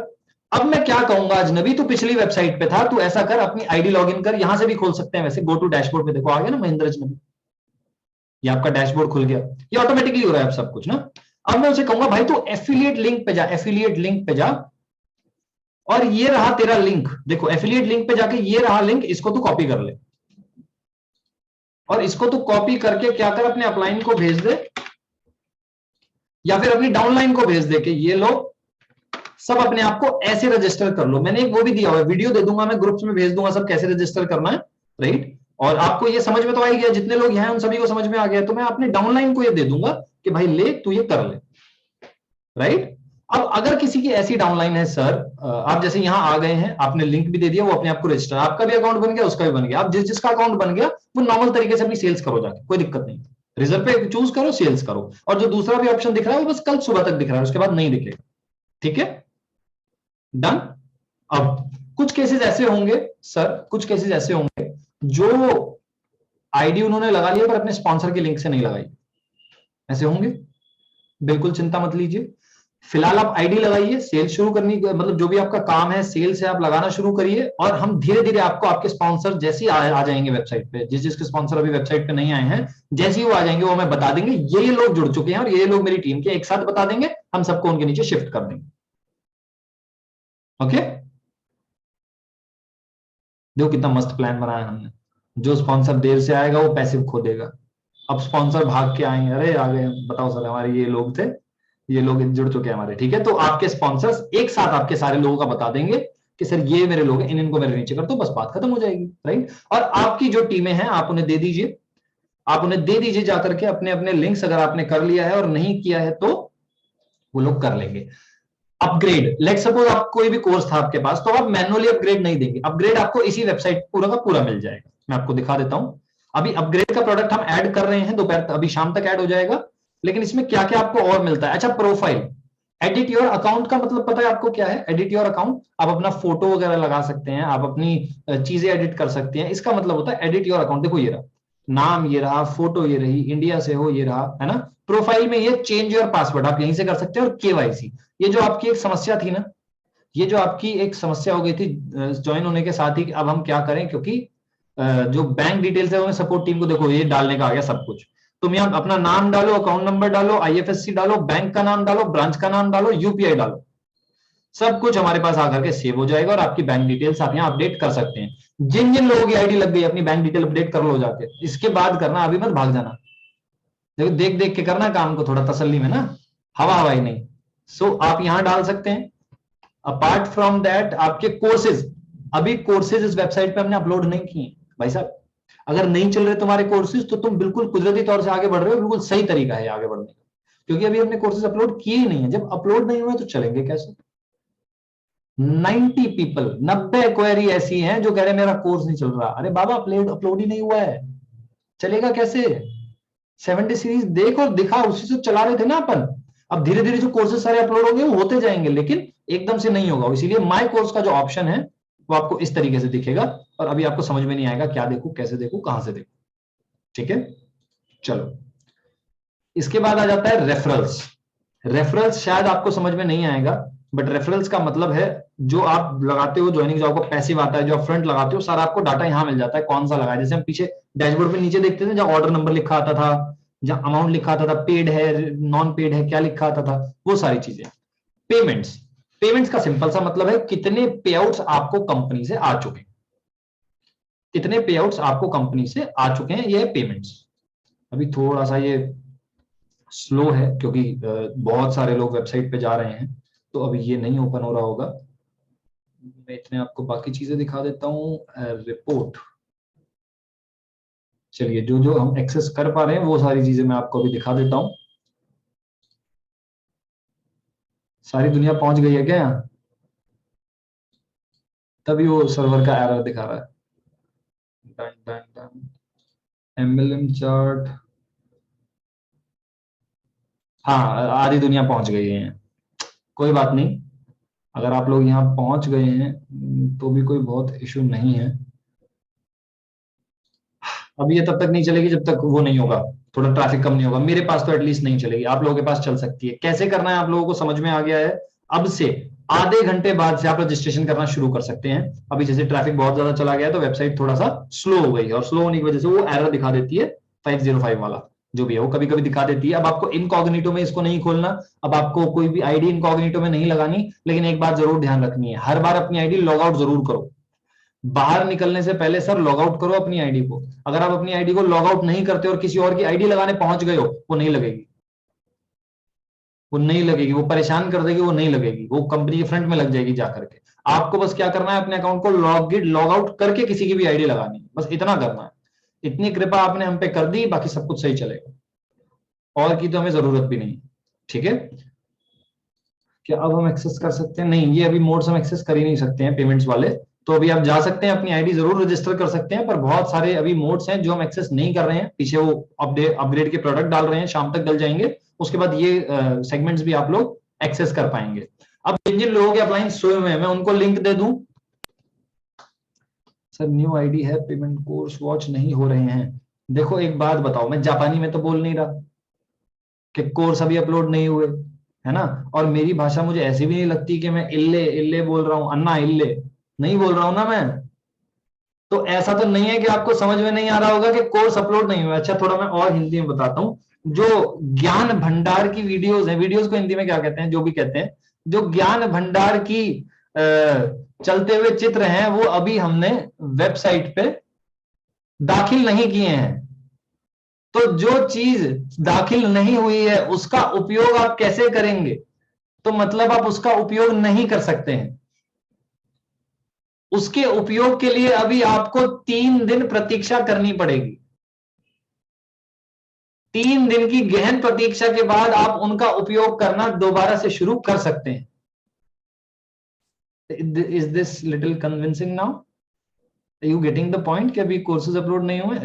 अब मैं क्या कहूंगा, अजनबी तू पिछली वेबसाइट पे था, तू ऐसा कर अपनी आईडी लॉगिन कर, यहां से भी खोल सकते हैं वैसे, गो टू डैशबोर्ड पे देखो आ गया ना महेंद्र अजनबी, ये आपका डैशबोर्ड खुल गया, ये ऑटोमेटिकली हो रहा है अब सब कुछ ना। अब मैं उसे कहूंगा भाई तू एफिलिएट लिंक पे जा, एफिलिएट लिंक पे जा, और ये रहा तेरा लिंक, देखो एफिलिएट लिंक पे जाके ये रहा लिंक, इसको तू कॉपी कर ले, और इसको तू कॉपी करके क्या कर, अपने अपलाइन को भेज दे, या फिर अपनी डाउनलाइन को भेज दे कि ये लो सब अपने आप को ऐसे रजिस्टर कर लो। मैंने एक वो भी दिया हुआ है, वीडियो दे दूंगा मैं, ग्रुप्स में भेज दूंगा सब कैसे रजिस्टर करना है, राइट। और आपको ये समझ में तो आ ही गया, जितने लोग हैं उन सभी को समझ में आ गया, तो मैं अपने डाउनलाइन को ये दे दूंगा कि भाई ले तू ये कर ले, राइट। अब अगर किसी की ऐसी डाउनलाइन है, सर आप जैसे यहां आ गए हैं, आपने लिंक भी दे दिया, वो अपने आप को रजिस्टर, आपका भी अकाउंट बन गया, उसका भी बन गया, आप जिसका अकाउंट बन गया वो नॉर्मल तरीके से अपनी सेल्स करो जाके, कोई दिक्कत नहीं, रिजर्व पे चूज करो, सेल्स करो, और जो दूसरा भी ऑप्शन दिख रहा है वो बस कल सुबह तक दिख रहा है, उसके बाद नहीं दिखेगा, ठीक है, डन। अब कुछ केसेस ऐसे होंगे सर, कुछ केसेस ऐसे होंगे जो आईडी उन्होंने लगा लिया पर अपने स्पॉन्सर के लिंक से नहीं लगाई, ऐसे होंगे, बिल्कुल चिंता मत लीजिए। फिलहाल आप आईडी लगाइए, सेल शुरू करनी, मतलब जो भी आपका काम है सेल से आप लगाना शुरू करिए, और हम धीरे धीरे आपको आपके स्पॉन्सर जैसे ही आ जाएंगे वेबसाइट पे, जिसके स्पॉन्सर अभी वेबसाइट पे नहीं आए हैं, जैसे ही वो आ जाएंगे वो हमें बता देंगे, ये लोग जुड़ चुके हैं और ये लोग मेरी टीम के, एक साथ बता देंगे, हम सबको उनके नीचे शिफ्ट कर देंगे। ओके, देखो कितना मस्त प्लान बनाया हमने, जो स्पॉन्सर देर से आएगा वो पैसिव खो देगा। अब स्पॉन्सर भाग के आएंगे, अरे आ गए, बताओ सर हमारे ये लोग थे, ये लोग जुड़ चुके हैं हमारे, ठीक है। तो आपके स्पॉन्सर्स एक साथ आपके सारे लोगों का बता देंगे कि सर ये मेरे लोग हैं, इनको मेरे नीचे कर दो, बस बात खत्म हो जाएगी, राइट। और आपकी जो टीमें हैं आप उन्हें दे दीजिए, आप उन्हें दे दीजिए जाकर के अपने अपने लिंक्स, अगर आपने कर लिया है, और नहीं किया है तो वो लोग कर लेंगे। अपग्रेड, लेट सपोज आप कोई भी कोर्स था आपके पास, तो आप मैनुअली अपग्रेड नहीं देंगे, अपग्रेड आपको इसी वेबसाइट पूरा का पूरा मिल जाएगा। मैं आपको दिखा देता हूं, अभी अपग्रेड का प्रोडक्ट हम ऐड कर रहे हैं, दोपहर अभी शाम तक ऐड हो जाएगा, लेकिन इसमें क्या क्या आपको और मिलता है। अच्छा, प्रोफाइल, एडिट योर अकाउंट का मतलब पता है आपको क्या है? एडिट योर अकाउंट, आप अपना फोटो वगैरह लगा सकते हैं, आप अपनी चीजें एडिट कर सकते हैं, इसका मतलब होता है एडिट योर अकाउंट। देखो ये रहा नाम, ये रहा फोटो, ये रही, इंडिया से हो ये रहा, है ना, प्रोफाइल में ये चेंज योर पासवर्ड आप यहीं से कर सकते हैं, और केवाईसी, ये जो आपकी एक समस्या थी ना, ये जो आपकी एक समस्या हो गई थी ज्वाइन होने के साथ ही कि अब हम क्या करें, क्योंकि जो बैंक डिटेल्स है वो सपोर्ट टीम को देखो ये डालने का आ गया सब कुछ। तुम यहाँ अपना नाम डालो, अकाउंट नंबर डालो, आईएफएससी डालो, बैंक का नाम डालो, ब्रांच का नाम डालो, यूपीआई डालो, सब कुछ हमारे पास आकर के सेव हो जाएगा और आपकी बैंक डिटेल्स आप यहाँ अपडेट कर सकते हैं। जिन जिन लोगों की आईडी लग गई अपनी बैंक डिटेल अपडेट कर लो जाके, इसके बाद करना, अभी मत भाग जाना, देखो देख देख के करना काम को थोड़ा तसल्ली में ना, हवा हवाई नहीं। सो आप यहां डाल सकते हैं। अपार्ट फ्रॉम दैट आपके कोर्सेज, अभी कोर्सेज इस वेबसाइट पे हमने अपलोड नहीं किए भाई साहब। अगर नहीं चल रहे तुम्हारे कोर्सेज तो तुम बिल्कुल कुदरती तौर से आगे बढ़ रहे हो, बिल्कुल सही तरीका है आगे बढ़ने का, क्योंकि अभी हमने कोर्सेज अपलोड किए ही नहीं है। जब अपलोड नहीं हुए तो चलेंगे कैसे? 90 पीपल, 90 क्वेरी ऐसी हैं जो कह रहे मेरा कोर्स नहीं चल रहा। अरे बाबा अपलोड ही नहीं हुआ है, चलेगा कैसे? 70 सीरीज देख और दिखा, उसी से चला रहे थे ना अपन। अब धीरे धीरे जो कोर्सेज सारे अपलोड होंगे वो होते जाएंगे, लेकिन एकदम से नहीं होगा। इसीलिए माय कोर्स का जो ऑप्शन है वो आपको इस तरीके से दिखेगा, और अभी आपको समझ में नहीं आएगा क्या देखूं, कैसे देखूं, कहां से देखूं। ठीक है, चलो इसके बाद आ जाता है रेफरल्स। रेफरल्स शायद आपको समझ में नहीं आएगा, बट रेफरल्स का मतलब है जो आप लगाते हो ज्वाइनिंग, जो आपको पैसिव आता है, जो आप फ्रंट लगाते हो, सारा आपको डाटा यहां मिल जाता है कौन सा लगा है। जैसे हम पीछे डैशबोर्ड पे नीचे देखते थे जहां ऑर्डर नंबर लिखा आता था, जहां अमाउंट लिखा आता था, पेड है नॉन पेड है क्या लिखा आता था, वो सारी चीजें। पेमेंट्स, पेमेंट्स का सिंपल सा मतलब है कितने पे आउट्स आपको कंपनी से आ चुके हैं, कितने पे आउट्स आपको कंपनी से आ चुके हैं, ये है पेमेंट्स। अभी थोड़ा सा ये स्लो है क्योंकि बहुत सारे लोग वेबसाइट पे जा रहे हैं, तो अभी ये नहीं ओपन हो रहा होगा। मैं इतने आपको बाकी चीजें दिखा देता हूँ। रिपोर्ट, चलिए जो जो हम एक्सेस कर पा रहे हैं वो सारी चीजें मैं आपको अभी दिखा देता हूँ। सारी दुनिया पहुंच गई है क्या यहाँ? तभी वो सर्वर का एरर दिखा रहा है। एमएलएम चार्ट, हाँ आधी दुनिया पहुंच गई है, कोई बात नहीं। अगर आप लोग यहाँ पहुंच गए हैं तो भी कोई बहुत इशू नहीं है। अब ये तब तक नहीं चलेगी जब तक वो नहीं होगा, थोड़ा ट्रैफिक कम नहीं होगा। मेरे पास तो एटलीस्ट नहीं चलेगी, आप लोगों के पास चल सकती है। कैसे करना है आप लोगों को समझ में आ गया है। अब से आधे घंटे बाद से आप रजिस्ट्रेशन करना शुरू कर सकते हैं। अभी जैसे ट्रैफिक बहुत ज्यादा चला गया है तो वेबसाइट थोड़ा सा स्लो हो गई है, और स्लो होने की वजह से वो एरर दिखा देती है 505 वाला जो भी है, वो कभी कभी दिखा देती है। अब आपको इनकॉग्निटो में इसको नहीं खोलना, अब आपको कोई भी आईडी इनकॉग्निटो में नहीं लगानी, लेकिन एक बात जरूर ध्यान रखनी है, हर बार अपनी आईडी लॉग आउट जरूर करो। बाहर निकलने से पहले सर लॉग आउट करो अपनी आईडी को। अगर आप अपनी आईडी को लॉग आउट नहीं करते और किसी और की आईडी लगाने पहुंच गए हो, वो नहीं लगेगी, वो नहीं लगेगी, वो परेशान कर देगी, वो नहीं लगेगी, वो कंपनी के फ्रंट में लग जाएगी जाकर के। आपको बस क्या करना है, अपने अकाउंट को लॉग आउट करके किसी की भी आईडी लगानी है, बस इतना करना है। इतनी कृपा आपने हम पे कर दी, बाकी सब कुछ सही चलेगा, और की तो हमें जरूरत भी नहीं। ठीक है, क्या अब हम एक्सेस कर सकते हैं? नहीं, ये अभी मोड्स हम एक्सेस कर ही नहीं सकते हैं पेमेंट्स वाले। तो अभी आप जा सकते हैं, अपनी आईडी जरूर रजिस्टर कर सकते हैं, पर बहुत सारे अभी मोड्स हैं जो हम एक्सेस नहीं कर रहे हैं। पीछे वो अपग्रेड के प्रोडक्ट डाल रहे हैं, शाम तक डल जाएंगे, उसके बाद ये सेगमेंट्स भी आप लोग एक्सेस कर पाएंगे। अब जिन जिन लोगों के अपलाइन सोए हुए हैं मैं उनको लिंक दे दूं। सर न्यू आईडी है, पेमेंट कोर्स वॉच नहीं हो रहे हैं। देखो एक बात बताओ, मैं जापानी में तो बोल नहीं रहा कि कोर्स अभी अपलोड नहीं हुए, है ना। और मेरी भाषा मुझे ऐसी भी नहीं लगती कि मैं इल्ले इल्ले बोल रहा हूं, अन्ना इल्ले नहीं बोल रहा हूं ना मैं। तो ऐसा तो नहीं है कि आपको समझ में नहीं आ रहा होगा कि कोर्स अपलोड नहीं हुआ। अच्छा थोड़ा मैं और हिंदी में बताता हूँ। जो ज्ञान भंडार की वीडियोस हैं, वीडियोस को हिंदी में क्या कहते हैं, जो भी कहते हैं, जो ज्ञान भंडार की चलते हुए चित्र हैं, वो अभी हमने वेबसाइट पे दाखिल नहीं किए हैं। तो जो चीज दाखिल नहीं हुई है उसका उपयोग आप कैसे करेंगे? तो मतलब आप उसका उपयोग नहीं कर सकते हैं। उसके उपयोग के लिए अभी आपको 3 दिन प्रतीक्षा करनी पड़ेगी। 3 दिन की गहन प्रतीक्षा के बाद आप उनका उपयोग करना दोबारा से शुरू कर सकते हैं। Is this little convincing now? You getting the point कि अभी कोर्सेज अपलोड नहीं हुए?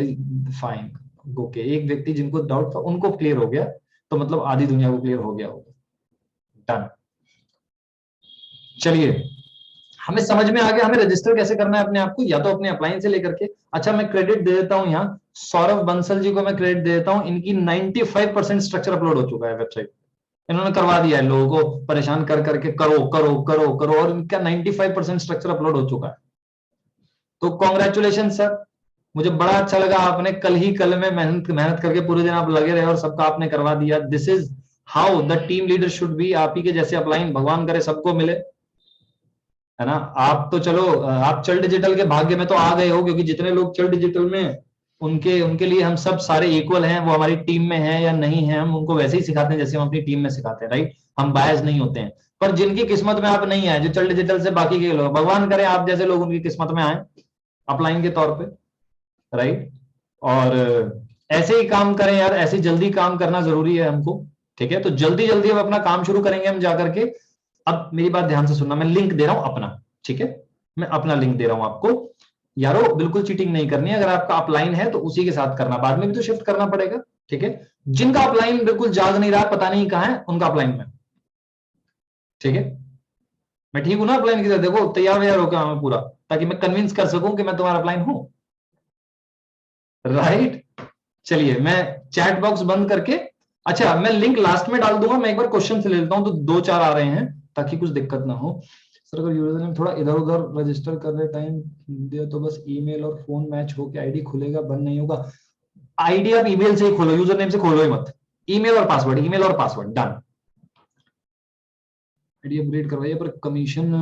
Fine, okay. एक व्यक्ति जिनको डाउट था उनको क्लियर हो गया, तो मतलब आधी दुनिया को क्लियर हो गया होगा। डन, चलिए हमें समझ में आ गया हमें रजिस्टर कैसे करना है अपने आप को, या तो अपने अप्लायंस से लेकर के। अच्छा मैं क्रेडिट दे देता हूं यहाँ, सौरभ बंसल जी को मैं क्रेडिट देता हूं, इनकी 95% स्ट्रक्चर अपलोड हो चुका है वेबसाइट। इन्होंने करवा दिया है, लोगों को परेशान कर करके करो करो करो करो, और इनका 95% स्ट्रक्चर अपलोड हो चुका है। तो कॉन्ग्रेचुलेशन सर, मुझे बड़ा अच्छा लगा, आपने कल ही कल में मेहनत मेहनत करके पूरे दिन आप लगे रहे और सबका आपने करवा दिया। This is how the team leader should be. आप ही के जैसे अपलाइन भगवान करे सबको मिले, है ना। आप तो चलो, आप चल डिजिटल के भाग्य में तो आ गए हो, क्योंकि जितने लोग चल डिजिटल में, उनके उनके लिए हम सब सारे इक्वल हैं। वो हमारी टीम में है या नहीं है, हम उनको वैसे ही सिखाते हैं जैसे हम अपनी टीम में सिखाते हैं, राइट। हम बायस नहीं होते हैं। पर जिनकी किस्मत में आप नहीं आए, जो चल डिजिटल से बाकी के लोग, भगवान करे आप जैसे लोग उनकी किस्मत में आए अपलाइन के तौर पे, राइट। और ऐसे ही काम करें यार, ऐसे जल्दी काम करना जरूरी है हमको, ठीक है। तो जल्दी जल्दी अब अपना काम शुरू करेंगे हम जाकर के। अब मेरी बात ध्यान से सुनना, मैं लिंक दे रहा हूं अपना, ठीक है। मैं अपना लिंक दे रहा हूं आपको। यारो बिल्कुल चीटिंग नहीं करनी है, अगर आपका अपलाइन है तो उसी के साथ करना, बाद में भी तो शिफ्ट करना पड़ेगा, ठीक है। जिनका अपलाइन बिल्कुल जाग नहीं रहा, पता नहीं कहां है, उनका अपलाइन में, ठीक है। मैं ठीक हूं ना अपलाइन की तरह, देखो तैयार वैयार होकर मैं पूरा, ताकि मैं कन्विंस कर सकूं कि मैं तुम्हारा अपलाइन हूं, राइट। चलिए मैं चैट बॉक्स बंद करके, अच्छा मैं लिंक लास्ट में डाल दूंगा, मैं एक बार क्वेश्चन से ले लेता हूं, तो दो चार आ रहे हैं ताकि कुछ दिक्कत ना हो। सर अगर यूजर नेम थोड़ा इधर उधर रजिस्टर करने टाइम दिया तो बस ईमेल और फोन मैच होके आईडी खुलेगा, बंद नहीं होगा। आईडी आप ईमेल से ही खोलो, यूजर नेम से खोलो ही मत। ईमेल और पासवर्ड, ईमेल और पासवर्ड, डन। आईडी अपडेट करवाइए पर कमीशन,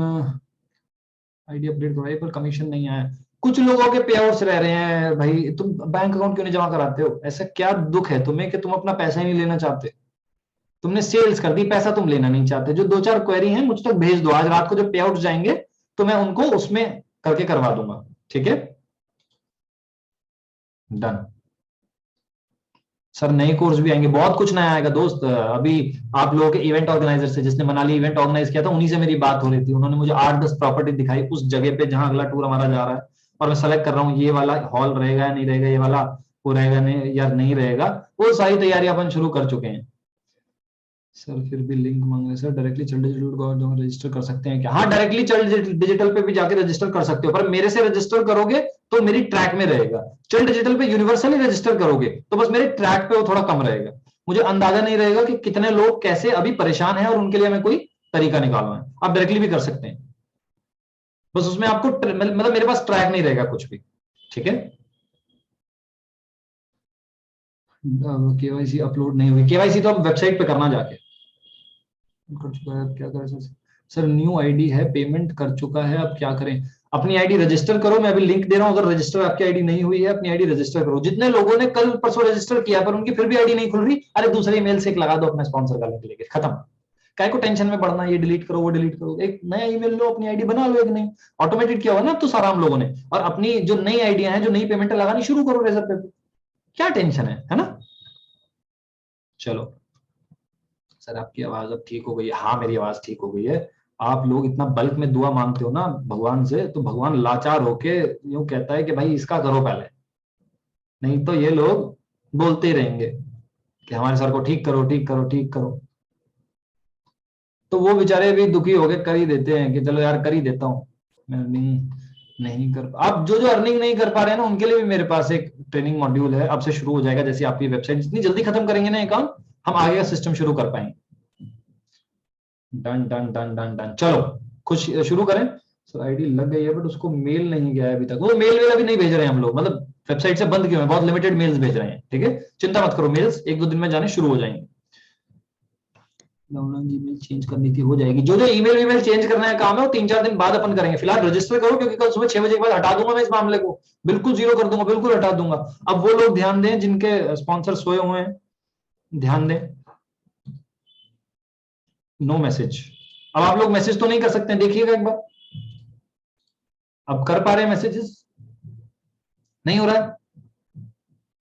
आईडी अपडेट करवाइए पर कमीशन नहीं आया। कुछ लोगों के पे आउट्स रह रहे हैं भाई, तुम बैंक अकाउंट क्यों नहीं जमा कराते हो? ऐसा क्या दुख है तुम्हें कि तुम अपना पैसा ही नहीं लेना चाहते? तुमने सेल्स कर दी, पैसा तुम लेना नहीं चाहते। जो दो चार क्वेरी हैं मुझ तक भेज दो, आज रात को जो पे आउट जाएंगे तो मैं उनको उसमें करके करवा दूंगा, ठीक है। डन। सर नए कोर्स भी आएंगे, बहुत कुछ नया आएगा दोस्त। अभी आप लोगों के इवेंट ऑर्गेनाइजर से, जिसने मनाली इवेंट ऑर्गेनाइज किया था, उन्हीं से मेरी बात हो रही थी। उन्होंने मुझे 8-10 प्रॉपर्टी दिखाई उस जगह पे जहां अगला टूर हमारा जा रहा है, और मैं सेलेक्ट कर रहा हूँ ये वाला हॉल रहेगा या नहीं रहेगा, ये वाला वो रहेगा नहीं या नहीं रहेगा। वो सारी तैयारी अपन शुरू कर चुके हैं। सर फिर भी लिंक मांग रहे सर, डायरेक्टली चल डिजिटल को रजिस्टर कर सकते हैं क्या? हाँ डायरेक्टली चल डिजिटल पे भी जाके रजिस्टर कर सकते हो, पर मेरे से रजिस्टर करोगे तो मेरी ट्रैक में रहेगा। चल डिजिटल पे यूनिवर्सली रजिस्टर करोगे तो बस मेरे ट्रैक पे वो थोड़ा कम रहेगा, मुझे अंदाजा नहीं रहेगा कि कितने लोग कैसे अभी परेशान हैं, और उनके लिए हमें कोई तरीका निकालना है। आप डायरेक्टली भी कर सकते हैं, बस उसमें आपको मतलब मेरे पास ट्रैक नहीं रहेगा कुछ भी, ठीक है। केवाईसी अपलोड नहीं हुई, केवाईसी तो आप वेबसाइट पे करना जाके। कर चुका है, अब क्या करें सर? सर न्यू आईडी है, पेमेंट कर चुका है, अब क्या करें? अपनी आईडी रजिस्टर करो, मैं अभी लिंक दे रहा हूं। अगर रजिस्टर आपकी आईडी नहीं हुई है, अपनी आईडी रजिस्टर करो। जितने लोगों ने कल परसों रजिस्टर किया पर उनकी फिर भी आईडी नहीं खुल रही, अरे दूसरे ईमेल से एक लगा दो अपना स्पॉन्सर का लिंक लेके, खत्म। काय को टेंशन में पड़ना, ये डिलीट करो वो डिलीट करो, एक नया ईमेल लो, अपनी आईडी बना लो एक नई। ऑटोमेटेड किया हुआ ना अब तो सारा हम लोगों ने, और अपनी जो नई आईडिया है, जो नई पेमेंट लगानी शुरू करो रेजर पे। क्या टेंशन है ना। चलो सर आपकी आवाज अब ठीक हो गई है? हाँ मेरी आवाज ठीक हो गई है। आप लोग इतना बल्क में दुआ मांगते हो ना भगवान से, तो भगवान लाचार होके यूं कहता है कि भाई इसका करो पहले, नहीं तो ये लोग बोलते ही रहेंगे कि हमारे सर को ठीक करो ठीक करो ठीक करो। तो वो बेचारे भी दुखी होके कर ही देते हैं कि चलो यार कर ही देता हूँ मैं। अर्निंग नहीं कर, आप जो जो अर्निंग नहीं कर पा रहे हैं ना, उनके लिए भी मेरे पास एक ट्रेनिंग मॉड्यूल है, अब से शुरू हो जाएगा। जैसे आपकी वेबसाइट जितनी जल्दी खत्म करेंगे ना ये काम, हम आगे का सिस्टम शुरू कर पाएंगे। Done done done done done, चलो कुछ शुरू करें। सो आईडी लग गई है बट उसको मेल नहीं गया है अभी तक, वो मेल वेल अभी नहीं भेज रहे हैं हम लोग, मतलब वेबसाइट से बंद किए हैं, बहुत लिमिटेड मेल्स भेज रहे हैं, ठीक है। चिंता मत करो, मेल्स एक दो दिन में जाने शुरू हो जाएंगे। ईमेल चेंज करनी थी, हो जाएगी। जो जो ईमेल ईमेल चेंज करना है काम है वो 3-4 दिन बाद अपन करेंगे। फिलहाल रजिस्टर करो, क्योंकि कल सुबह 6 बजे के बाद हटा दूंगा मैं इस मामले को, बिल्कुल जीरो कर दूंगा, बिल्कुल हटा दूंगा। अब वो लोग ध्यान दें जिनके स्पॉन्सर सोए हुए हैं, ध्यान दें। No message. अब आप लोग मैसेज तो नहीं कर सकते, देखिएगा एक बार। अब कर पा रहे हैं मैसेजेस? नहीं हो रहा है,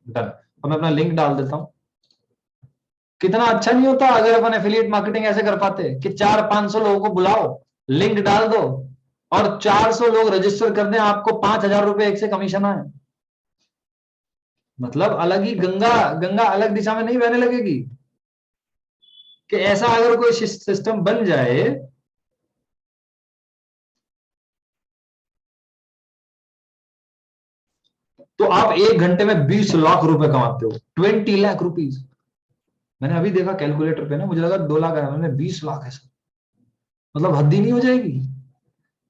डन। अब मैं अपना लिंक डाल देता हूं। कितना अच्छा नहीं होता अगर अपन एफिलिएट मार्केटिंग ऐसे कर पाते कि 400-500 लोगों को बुलाओ, लिंक डाल दो, और 400 लोग रजिस्टर कर दें, आपको 5,000 रुपए एक से कमीशन आए। मतलब अलग ही गंगा, गंगा अलग दिशा में नहीं बहने लगेगी। कि ऐसा अगर कोई सिस्टम बन जाए, तो आप 1 घंटे में 20 लाख रुपए कमाते हो, 20 लाख रुपीज। मैंने अभी देखा कैलकुलेटर पे ना, मुझे लगा 2 लाख आया, मैंने 20 लाख है सर, मतलब हद ही नहीं हो जाएगी।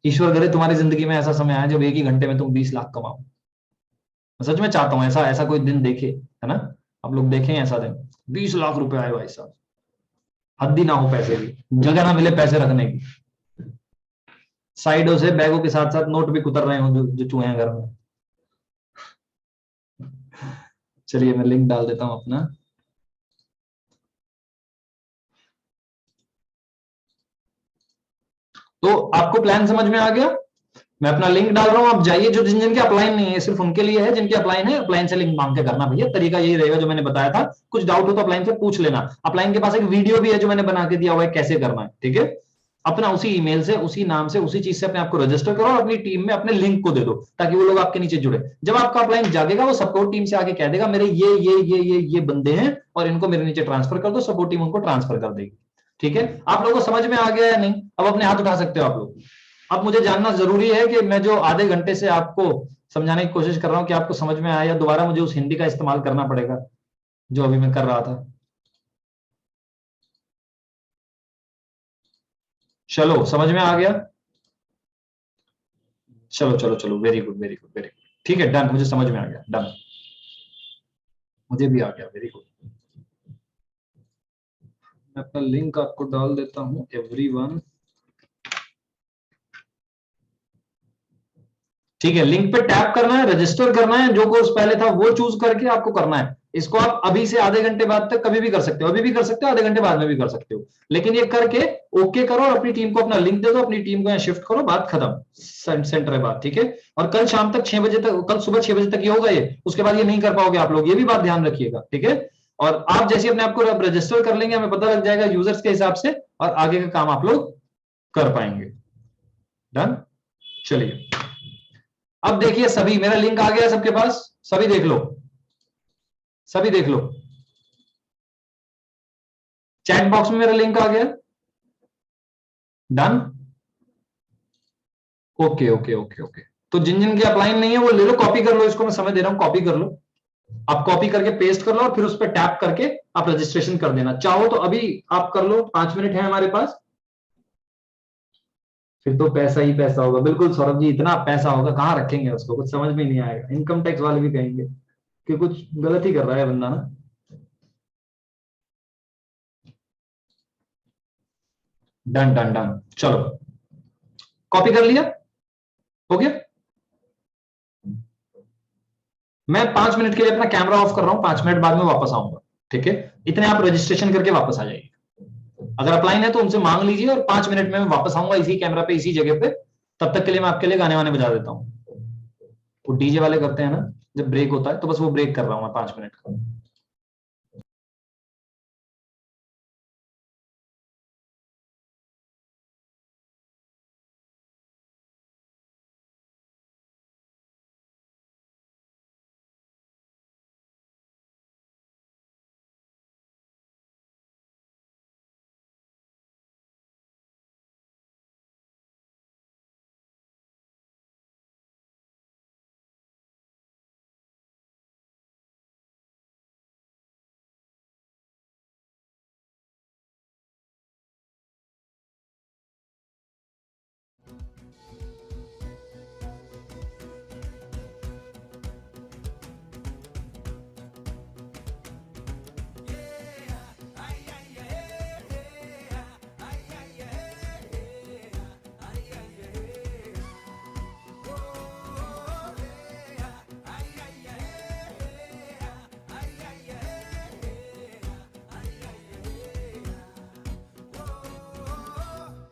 ईश्वर करे तुम्हारी जिंदगी में ऐसा समय आए जब एक ही घंटे में तुम 20 लाख कमाओ। मैं सच में चाहता हूं ऐसा ऐसा कोई दिन देखे, है ना, आप लोग देखें ऐसा दिन, 20 लाख रुपए आए भाई साहब, हद ही ना हो, पैसे की जगह ना मिले पैसे रखने की, साइडों से बैगों के साथ साथ नोट भी कुतर रहे हो जो चूहे हैं घर में। चलिए मैं लिंक डाल देता हूं अपना। तो आपको प्लान समझ में आ गया? मैं अपना लिंक डाल रहा हूं, आप जाइए, जो जिन जिनके अपलाइन नहीं है, सिर्फ उनके लिए है, जिनके अपलाइन है अपलाइन से लिंक मांग के करना भैया, तरीका यही रहेगा जो मैंने बताया था। कुछ डाउट हो तो अपलाइन से पूछ लेना, अपलाइन के पास एक वीडियो भी है जो मैंने बना के दिया हुआ है कैसे करना है, ठीक है। अपना उसी ईमेल से, उसी नाम से, उसी चीज से अपने आपको रजिस्टर करो और अपनी टीम में अपने लिंक को दे दो, ताकि वो लोग आपके नीचे जुड़े। जब आपका अपलाइन जागेगा वो सपोर्ट टीम से आके कह देगा मेरे ये बंदे हैं और इनको मेरे नीचे ट्रांसफर कर दो, सपोर्ट टीम उनको ट्रांसफर कर देगी, ठीक है। आप लोगों को समझ में आ गया या नहीं? अब अपने हाथ उठा सकते हो आप लोग। अब मुझे जानना जरूरी है कि मैं जो आधे घंटे से आपको समझाने की कोशिश कर रहा हूं कि आपको समझ में आया, या दोबारा मुझे उस हिंदी का इस्तेमाल करना पड़ेगा जो अभी मैं कर रहा था। चलो समझ में आ गया? चलो चलो चलो, very good very good very good, ठीक है, डन, मुझे समझ में आ गया, डन, मुझे भी आ गया, वेरी गुड। मैं अपना लिंक आपको डाल देता हूं, एवरीवन, ठीक है। लिंक पे टैप करना है, रजिस्टर करना है, जो कोर्स पहले था वो चूज करके आपको करना है। इसको आप अभी से आधे घंटे बाद तक कभी भी कर सकते हो, अभी भी कर सकते हो, आधे घंटे बाद में भी कर सकते हो, लेकिन ये करके ओके करो और अपनी टीम को अपना लिंक दे दो, अपनी टीम को यहाँ शिफ्ट करो, बात खत्म, सेंटर है बात, ठीक है। और कल शाम तक 6 बजे तक, कल सुबह 6 बजे तक ये होगा, ये उसके बाद ये नहीं कर पाओगे आप लोग, ये भी बात ध्यान रखिएगा, ठीक है। और आप जैसे अपने आप को रजिस्टर कर लेंगे, हमें पता लग जाएगा यूजर्स के हिसाब से, और आगे का काम आप लोग कर पाएंगे, डन। चलिए अब देखिए, सभी, मेरा लिंक आ गया है सबके पास, सभी देख लो, सभी देख लो, चैट बॉक्स में मेरा लिंक आ गया, done, okay okay okay okay. तो जिन जिन के अपलाइन नहीं है वो ले लो, कॉपी कर लो, इसको मैं समय दे रहा हूं, कॉपी कर लो, आप कॉपी करके पेस्ट कर लो और फिर उस पर टैप करके आप रजिस्ट्रेशन कर देना, चाहो तो अभी आप कर लो, 5 मिनट है हमारे पास, फिर तो पैसा ही पैसा होगा, बिल्कुल सौरभ जी, इतना पैसा होगा कहां रखेंगे उसको, कुछ समझ में नहीं आएगा, इनकम टैक्स वाले भी कहेंगे कि कुछ गलत ही कर रहा है बंदा ना। डन डन डन, चलो कॉपी कर लिया, ओके। मैं 5 मिनट के लिए अपना कैमरा ऑफ कर रहा हूं, 5 मिनट बाद में वापस आऊंगा, ठीक है। इतने आप रजिस्ट्रेशन करके वापस आ जाइए, अगर अपलाइन है तो उनसे मांग लीजिए, और 5 मिनट में मैं वापस आऊंगा इसी कैमरा पे, इसी जगह पे। तब तक के लिए मैं आपके लिए गाने वाने बजा देता हूँ, वो डीजे वाले करते हैं ना जब ब्रेक होता है, तो बस वो ब्रेक कर रहा हूं मैं 5 मिनट का।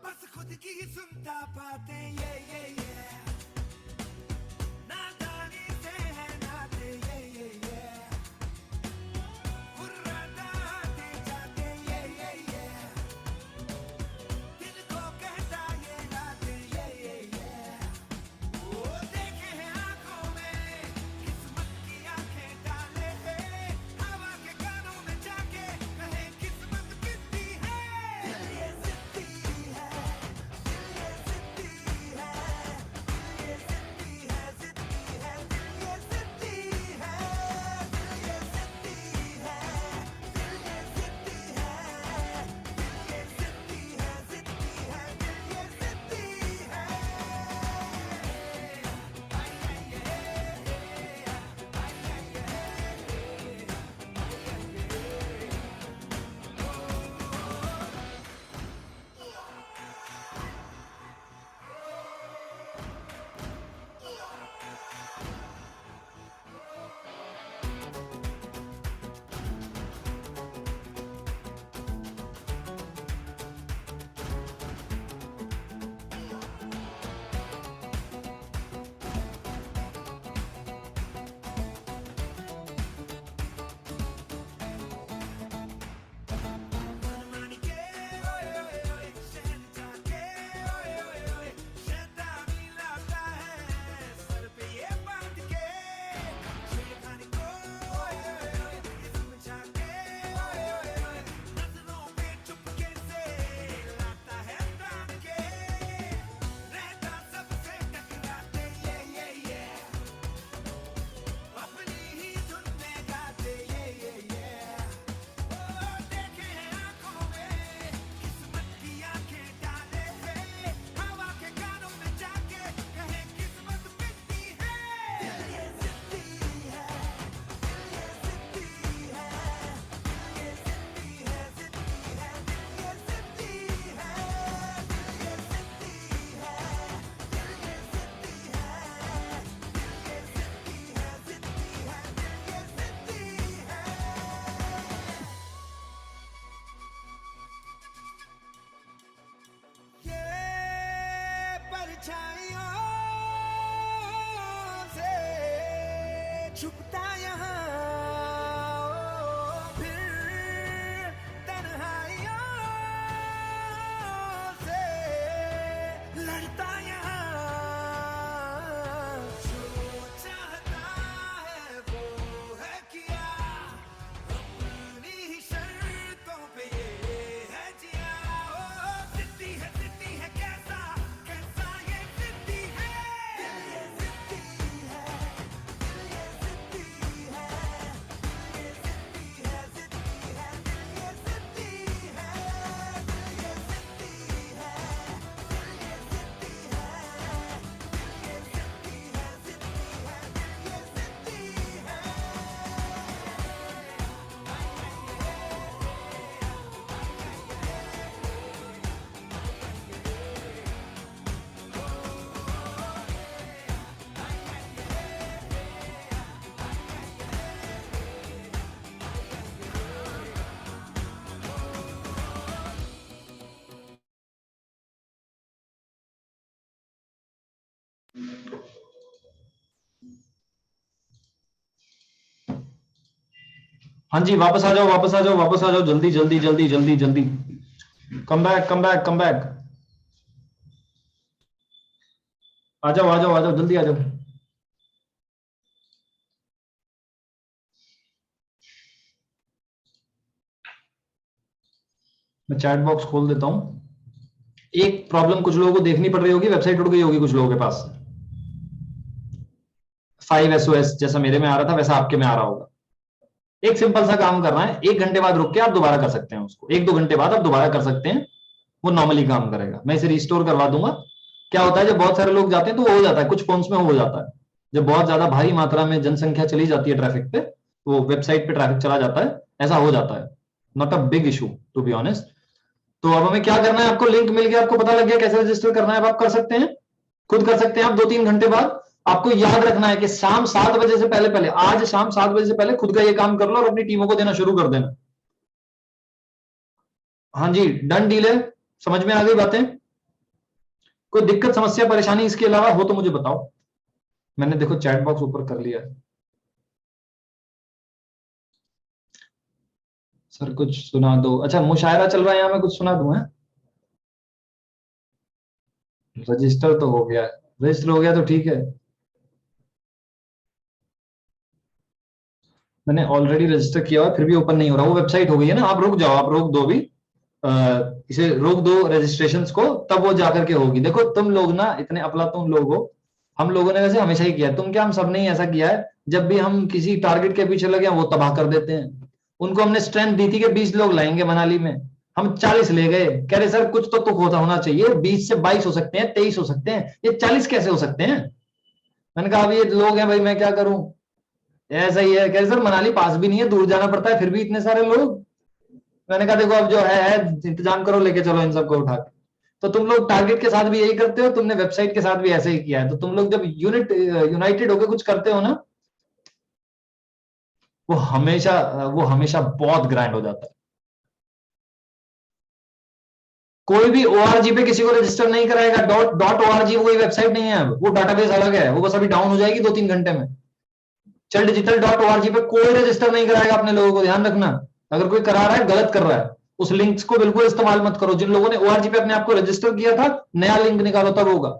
बस खुद की ही सुनता बातें ये नादानी से है नाते ये हुर्राना आते जाते ये दिल को कहता ये राते ये वो देखे हैं आंखों में किस्मत की आंखें डाले हवा के कानों में जाके कहे किस्मत कितनी है, दिल ये जिद्दी है, दिल ये जिद्दी है। छुपता यहाँ फिर तन्हाइयों से लड़ता यहाँ जो चाहता है वो है किया अपनी ही शर्तों पे ये है जिया जिद्दी है कैसा कैसा ये जिद्दी है ये जिद्दी है ये जिद्दी है ये जिद्दी है जिद्दी है ये जिद्दी है ये जिद्दी है ये जिद्दी है ये जिद्दी है जिद्दी है ये जिद्दी है हाँ जी, वापस आ जाओ, वापस आ जाओ, वापस आ जाओ, जल्दी जल्दी जल्दी जल्दी जल्दी, come back come back come back, आ जाओ आ जाओ आ जाओ, जल्दी आ जाओ। मैं चैट बॉक्स खोल देता हूं। एक प्रॉब्लम कुछ लोगों को देखनी पड़ रही होगी, वेबसाइट उड़ गई होगी कुछ लोगों के पास। 5SOS जैसा मेरे में आ रहा था वैसा आपके में आ रहा होगा। एक सिंपल सा काम करना है, 1 घंटे बाद रुक के आप दोबारा कर सकते हैं उसको, 1-2 घंटे बाद आप दोबारा कर सकते हैं, वो नॉर्मली काम करेगा। मैं इसे रिस्टोर करवा दूंगा। क्या होता है जब बहुत सारे लोग जाते हैं तो वो हो जाता है, कुछ फोन्स में हो जाता है, जब बहुत ज्यादा भारी मात्रा में जनसंख्या चली जाती है ट्रैफिक पे, वो वेबसाइट पे ट्रैफिक चला जाता है, ऐसा हो जाता है। Not a big issue to be honest. तो अब हमें क्या करना है, आपको लिंक मिल गया, आपको पता लग गया कैसे रजिस्टर करना है, अब आप कर सकते हैं, खुद कर सकते हैं आप 2-3 घंटे बाद। आपको याद रखना है कि शाम 7 बजे से पहले पहले, आज शाम 7 बजे से पहले खुद का ये काम कर लो और अपनी टीमों को देना शुरू कर देना। हाँ जी, डन डील है, समझ में आ गई बातें? कोई दिक्कत समस्या परेशानी इसके अलावा हो तो मुझे बताओ। मैंने देखो चैट बॉक्स ऊपर कर लिया है। सर कुछ सुना दो। अच्छा, मुशायरा चल रहा है यहाँ, मैं कुछ सुना दूं? है रजिस्टर तो हो गया, रजिस्टर हो गया तो ठीक है। मैंने ऑलरेडी रजिस्टर किया हुआ, फिर भी ओपन नहीं हो रहा। वो वेबसाइट हो गई है ना, आप रुक जाओ, आप रोक दो अभी, इसे रोक दो रजिस्ट्रेशन को, तब वो जाकर के होगी। देखो तुम लोग ना इतने अफलातून लोग हो, हम लोगों ने वैसे हमेशा ही किया है, तुम क्या हम सब ने ही ऐसा किया है। जब भी हम किसी टारगेट के पीछे लगे वो तबाह कर देते हैं। उनको हमने स्ट्रेंथ दी थी कि 20 लोग लाएंगे मनाली में, हम 40 ले गए। कह रहे सर कुछ तो तुक होना चाहिए, 20 से 22 हो सकते हैं, 23 हो सकते हैं, ये 40 कैसे हो सकते हैं? मैंने कहा अब ये लोग हैं भाई, मैं क्या करूं, ऐसा ही है। कह रहे सर मनाली पास भी नहीं है, दूर जाना पड़ता है, फिर भी इतने सारे लोग। मैंने कहा देखो अब जो है इंतजाम करो, लेके चलो इन सबको उठा के। तो तुम लोग टारगेट के साथ भी यही करते हो, तुमने वेबसाइट के साथ भी ऐसे ही किया है। तो तुम लोग जब यूनाइटेड होकर कुछ करते हो ना, वो हमेशा बहुत ग्रैंड हो जाता है। कोई भी ORG पे किसी को रजिस्टर नहीं कराएगा। .org वो कोई वेबसाइट नहीं है, अब वो डाटाबेस अलग है, वो बस अभी डाउन हो जाएगी 2-3 घंटे में। चल डिजिटल .org पे कोई रजिस्टर नहीं कराएगा अपने लोगों को, ध्यान रखना। अगर कोई करा रहा है गलत कर रहा है, उस लिंक्स को बिल्कुल इस्तेमाल मत करो। जिन लोगों ने ORG पे अपने आप को रजिस्टर किया था, नया लिंक निकालो तब होगा।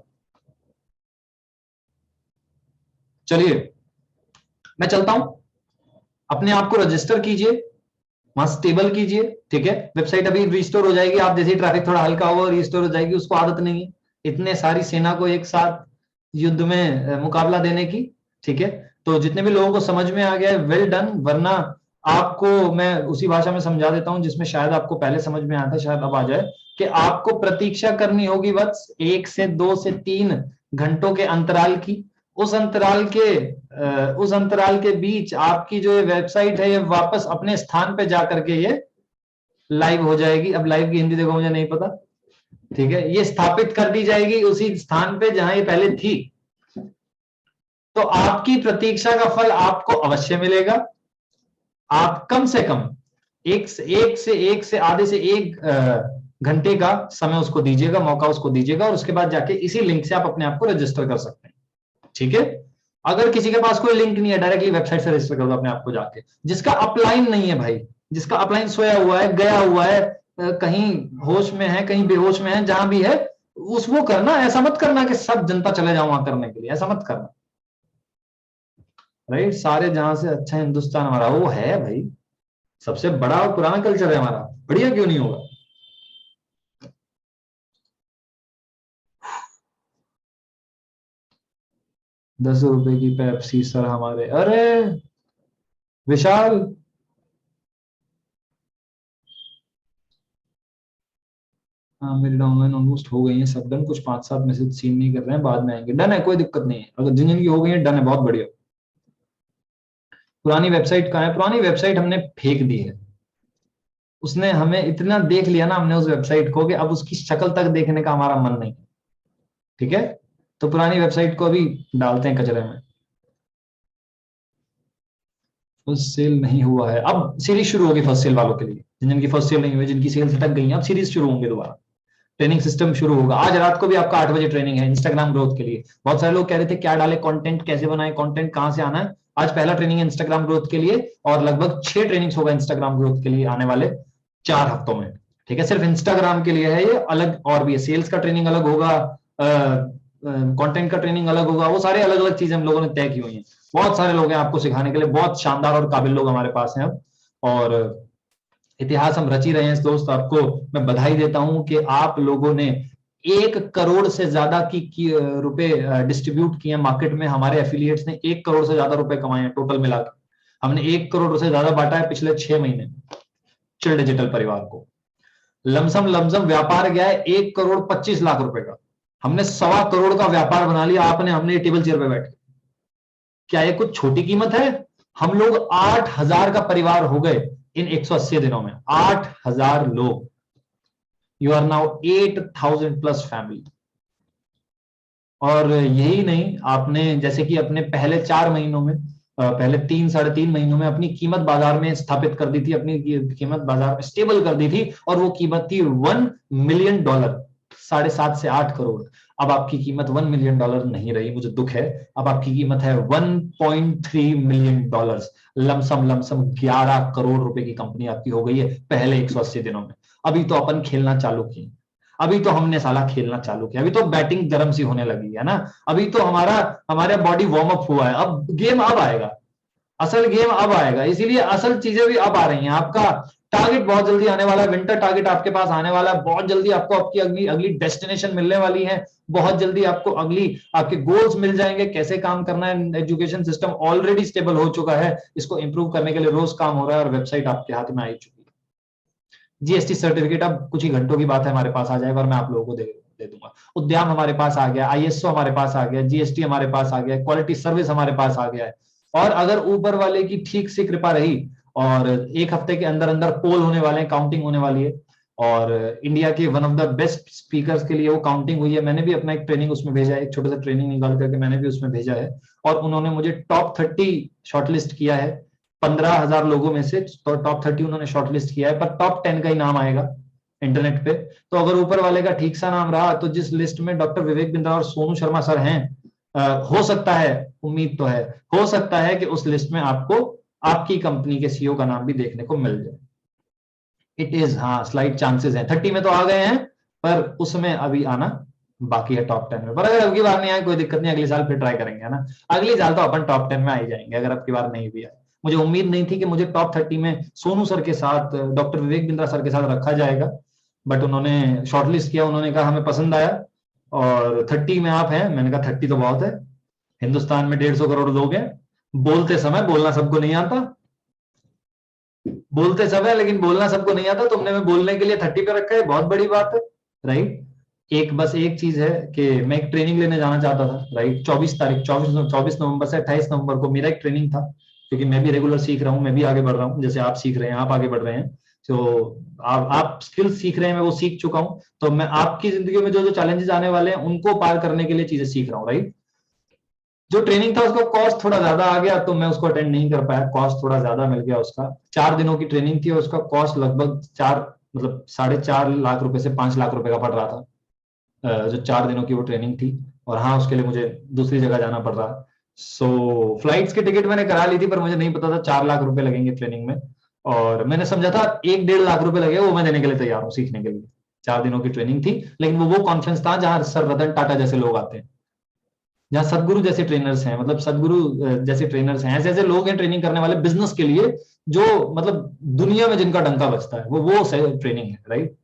चलिए मैं चलता हूं, अपने आप को रजिस्टर कीजिए, वहां स्टेबल कीजिए, ठीक है। वेबसाइट अभी रिस्टोर हो जाएगी, आप जैसे ट्रैफिक थोड़ा हल्का हुआ रिस्टोर हो जाएगी। उसको आदत नहीं है इतने सारी सेना को एक साथ युद्ध में मुकाबला देने की, ठीक है। तो जितने भी लोगों को समझ में आ गया है वेल डन, वरना आपको मैं उसी भाषा में समझा देता हूं जिसमें शायद आपको पहले समझ में आया था, शायद अब आ जाए, कि आपको प्रतीक्षा करनी होगी बस 1 से 2 से 3 घंटों के अंतराल की। उस अंतराल के बीच आपकी जो ये वेबसाइट है ये वापस अपने स्थान पे जाकर के ये लाइव हो जाएगी। अब लाइव की हिंदी देखो, मुझे नहीं पता, ठीक है। ये स्थापित कर दी जाएगी उसी स्थान पे जहां ये पहले थी। तो आपकी प्रतीक्षा का फल आपको अवश्य मिलेगा। आप कम से कम एक से आधे से 1 घंटे का समय उसको दीजिएगा, मौका उसको दीजिएगा, और उसके बाद जाके इसी लिंक से आप अपने आप को रजिस्टर कर सकते हैं, ठीक है। अगर किसी के पास कोई लिंक नहीं है, डायरेक्टली वेबसाइट से रजिस्टर कर दो अपने आप को जाके। जिसका अपलाइन नहीं है भाई, जिसका अपलाइन सोया हुआ है, गया हुआ है, कहीं होश में है, कहीं बेहोश में है, जहां भी है, उस वो करना। ऐसा मत करना कि सब जनता चले जाओ वहां करने के लिए, ऐसा मत करना। राइट, सारे जहां से अच्छा हिंदुस्तान हमारा वो है भाई, सबसे बड़ा और पुराना कल्चर है हमारा, बढ़िया क्यों नहीं होगा। 10 रुपए की पेप्सी सर हमारे, अरे विशाल, हाँ मेरी डाउनलाइन ऑलमोस्ट हो गई है सब डन, कुछ 5-7 मैसेज सीन नहीं कर रहे हैं, बाद में आएंगे। डन है, कोई दिक्कत नहीं है, अगर जिन जिन की हो गई है डन है, बहुत बढ़िया। पुरानी वेबसाइट कहाँ है? पुरानी वेबसाइट हमने फेंक दी है। उसने हमें इतना देख लिया ना हमने उस वेबसाइट को, कि अब उसकी शक्ल तक देखने का हमारा मन नहीं है। ठीक है, तो पुरानी वेबसाइट को अभी डालते हैं कचरे में। फर्स्ट सेल नहीं हुआ है, अब सीरीज शुरू होगी फर्स्ट सेल वालों के लिए, जिन जिनकी फर्स्ट सेल नहीं हुई, जिनकी सेल्स अटक गई हैं, अब सीरीज शुरू होंगे दोबारा। ट्रेनिंग सिस्टम शुरू होगा, आज रात को भी आपका 8 बजे ट्रेनिंग है इंस्टाग्राम ग्रोथ के लिए। बहुत सारे लोग कह रहे थे क्या डाले कंटेंट, कैसे बनाए कंटेंट, कहां से आना है। आज पहला ट्रेनिंग है इंस्टाग्राम ग्रोथ के लिए, और लगभग 6 ट्रेनिंग्स होगा इंस्टाग्राम ग्रोथ के लिए आने वाले 4 हफ्तों में। ठीक है, सिर्फ इंस्टाग्राम के लिए है ये, अलग और भी है, सेल्स का ट्रेनिंग अलग होगा, कंटेंट का ट्रेनिंग अलग होगा, वो सारे अलग अलग चीजें हम लोगों ने तय की हुई हैं। बहुत सारे लोग हैं आपको सिखाने के लिए, बहुत शानदार और काबिल लोग हमारे पास हैं अब। और इतिहास हम रच ही रहे हैं दोस्त। आपको मैं बधाई देता हूं कि आप लोगों ने 1 करोड़ से ज्यादा की रुपए डिस्ट्रीब्यूट किए मार्केट में। हमारे एफिलिएट्स ने 1 करोड़ से ज्यादा रुपए कमाए हैं टोटल मिला के। हमने 1 करोड़ से ज्यादा बांटा है पिछले 6 महीने में चिल डिजिटल परिवार को। लमसम लमसम व्यापार गया है 1 करोड़ 25 लाख रुपए का। हमने 1.25 करोड़ का व्यापार बना लिया, आपने हमने टेबल चेयर पे बैठ के। क्या ये कुछ छोटी कीमत है? हम लोग 8,000 का परिवार हो गए इन 180 दिनों में, 8,000 लोग। You are now 8,000 plus family. और यही नहीं, आपने जैसे कि अपने पहले 4 महीनों में, पहले 3 साढ़े 3 महीनों में अपनी कीमत बाजार में स्थापित कर दी थी, अपनी कीमत बाजार में स्टेबल कर दी थी, और वो कीमत थी $1 मिलियन, 7.5 से 8 करोड़। अब आपकी कीमत $1 मिलियन नहीं रही, मुझे दुख है। अब आपकी कीमत है $1.3 मिलियन। लमसम लमसम 11 करोड़ रुपए की कंपनी आपकी हो गई है पहले 180 दिनों में। अभी तो अपन खेलना चालू किए, अभी तो हमने साला खेलना चालू किया, अभी तो बैटिंग गर्म सी होने लगी है ना। अभी तो हमारा बॉडी वार्म अप हुआ है, अब गेम अब आएगा, असल गेम अब आएगा। इसीलिए असल चीजें भी अब आ रही हैं। आपका टारगेट बहुत जल्दी आने वाला है, विंटर टारगेट आपके पास आने वाला है बहुत जल्दी। आपको आपकी अगली अगली डेस्टिनेशन मिलने वाली है बहुत जल्दी। आपको अगली आपके गोल्स मिल जाएंगे, कैसे काम करना है। एजुकेशन सिस्टम ऑलरेडी स्टेबल हो चुका है, इसको इंप्रूव करने के लिए रोज काम हो रहा है, और वेबसाइट आपके हाथ में आई चुकी है। जीएसटी सर्टिफिकेट अब कुछ ही घंटों की बात है, हमारे पास आ जाएगा और मैं आप लोगों को दे दूंगा। उद्यम हमारे पास आ गया, आईएसओ हमारे पास आ गया, जीएसटी हमारे पास आ गया, क्वालिटी सर्विस हमारे पास आ गया है। और अगर ऊपर वाले की ठीक से कृपा रही, और 1 हफ्ते के अंदर अंदर पोल होने वाले हैं, काउंटिंग होने वाली है, और इंडिया के one of the best speakers के लिए वो काउंटिंग हुई है। मैंने भी अपना एक ट्रेनिंग उसमें भेजा है, एक छोटा सा ट्रेनिंग निकाल करके मैंने भी उसमें भेजा है, और उन्होंने मुझे टॉप 30 शॉर्टलिस्ट किया है। 15,000 लोगों में से तो टॉप 30 उन्होंने शॉर्टलिस्ट किया है, पर टॉप 10 का ही नाम आएगा इंटरनेट पे। तो अगर ऊपर वाले का ठीक सा नाम रहा, तो जिस लिस्ट में डॉक्टर विवेक बिंद्रा और सोनू शर्मा सर हैं, हो सकता है, उम्मीद तो है, हो सकता है कि उस लिस्ट में आपको आपकी कंपनी के सीईओ का नाम भी देखने को मिल जाए। इट इज, हाँ स्लाइट चांसेस हैं। 30 में तो आ गए हैं, पर उसमें अभी आना बाकी है टॉप 10 में। पर अगर अगली बार नहीं आए कोई दिक्कत नहीं, अगले साल फिर ट्राई करेंगे, है ना। अगली साल तो अपन टॉप 10 में आ ही जाएंगे, अगर अब की बार नहीं भी आए। मुझे उम्मीद नहीं थी कि मुझे टॉप 30 में सोनू सर के साथ, डॉक्टर विवेक बिंद्रा सर के साथ रखा जाएगा, बट उन्होंने शॉर्टलिस्ट किया, उन्होंने कहा हमें पसंद आया और 30 में आप हैं। मैंने कहा 30 तो बहुत है, हिंदुस्तान में 150 करोड़ लोग हैं, बोलते समय बोलना सबको नहीं आता, बोलते समय लेकिन बोलना सबको नहीं आता। तुमने मैं बोलने के लिए 30 पे रखा है, बहुत बड़ी बात है, राइट। एक बस एक चीज है कि मैं एक ट्रेनिंग लेने जाना चाहता था, राइट। 24 नवंबर से 28 नवंबर को मेरा एक ट्रेनिंग था, क्योंकि मैं भी रेगुलर सीख रहा हूँ, मैं भी आगे बढ़ रहा हूँ, जैसे आप सीख रहे हैं, आप आगे बढ़ रहे हैं। तो आप स्किल्स सीख रहे हैं, मैं वो सीख चुका हूँ। तो मैं आपकी जिंदगी में जो जो चैलेंजेस आने वाले हैं उनको पार करने के लिए चीजें सीख रहा हूँ, राइट। जो ट्रेनिंग था उसका कॉस्ट थोड़ा ज्यादा आ गया, तो मैं उसको अटेंड नहीं कर पाया, कॉस्ट थोड़ा ज्यादा मिल गया उसका। 4 दिनों की ट्रेनिंग थी और उसका कॉस्ट लगभग 4, मतलब 4.5 लाख रुपए से 5 लाख रुपए का पड़ रहा था, जो 4 दिनों की वो ट्रेनिंग थी। और हाँ, उसके लिए मुझे दूसरी जगह जाना पड़ रहा। फ्लाइट्स की टिकट मैंने करा ली थी, पर मुझे नहीं पता था 4 लाख रुपए लगेंगे ट्रेनिंग में, और मैंने समझा था 1-1.5 लाख रुपए लगेगा, वो मैं देने के लिए तैयार हूँ सीखने के लिए। 4 दिनों की ट्रेनिंग थी, लेकिन वो कॉन्फ्रेंस था जहां सर रतन टाटा जैसे लोग आते हैं, जहां सदगुरु जैसे ट्रेनर्स हैं, मतलब सदगुरु जैसे ट्रेनर्स हैं, ऐसे ऐसे लोग हैं ट्रेनिंग करने वाले बिजनेस के लिए, जो मतलब दुनिया में जिनका डंका बजता है, वो ट्रेनिंग है, राइट।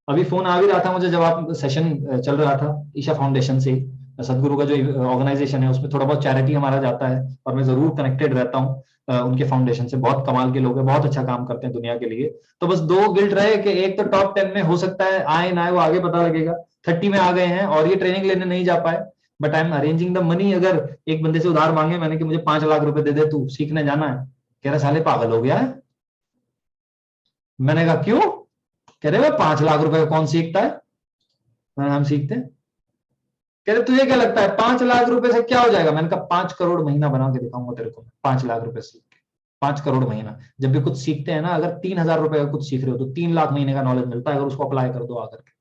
अभी फोन आ भी रहा था मुझे जब आप सेशन चल रहा था ईशा फाउंडेशन से, सदगुरु का जो ऑर्गेनाइजेशन है उसमें थोड़ा बहुत चैरिटी हमारा जाता है, और मैं जरूर कनेक्टेड रहता हूँ उनके फाउंडेशन से। बहुत कमाल के लोग हैं, बहुत अच्छा काम करते हैं दुनिया के लिए। तो बस 2 गिल्ट रहे कि एक तो टॉप 10 में हो सकता है आए ना आए, वो आगे पता लगेगा। 30 में आ गए हैं और ये ट्रेनिंग लेने नहीं जा पाए, but I am arranging the money. अगर एक बंदे से उधार मांगे मैंने कि मुझे 5 लाख रुपए दे दे, तू सीखने जाना है, कह रहा साले पागल हो गया है। मैंने कहा क्यों? कह रहे 5 लाख रुपए कौन सीखता है? मैंने हम सीखते हैं। कह रहे तुझे क्या लगता है 5 लाख रुपए से क्या हो जाएगा? मैंने कहा 5 करोड़ महीना बना के दिखाऊंगा तेरे को, 5 लाख रुपए सीख के। 5 करोड़ महीना जब भी कुछ सीखते हैं ना, अगर 3,000 रुपए का कुछ सीख रहे हो तो 3 लाख महीने का नॉलेज मिलता है, अगर उसको अप्लाई कर दो आकर के।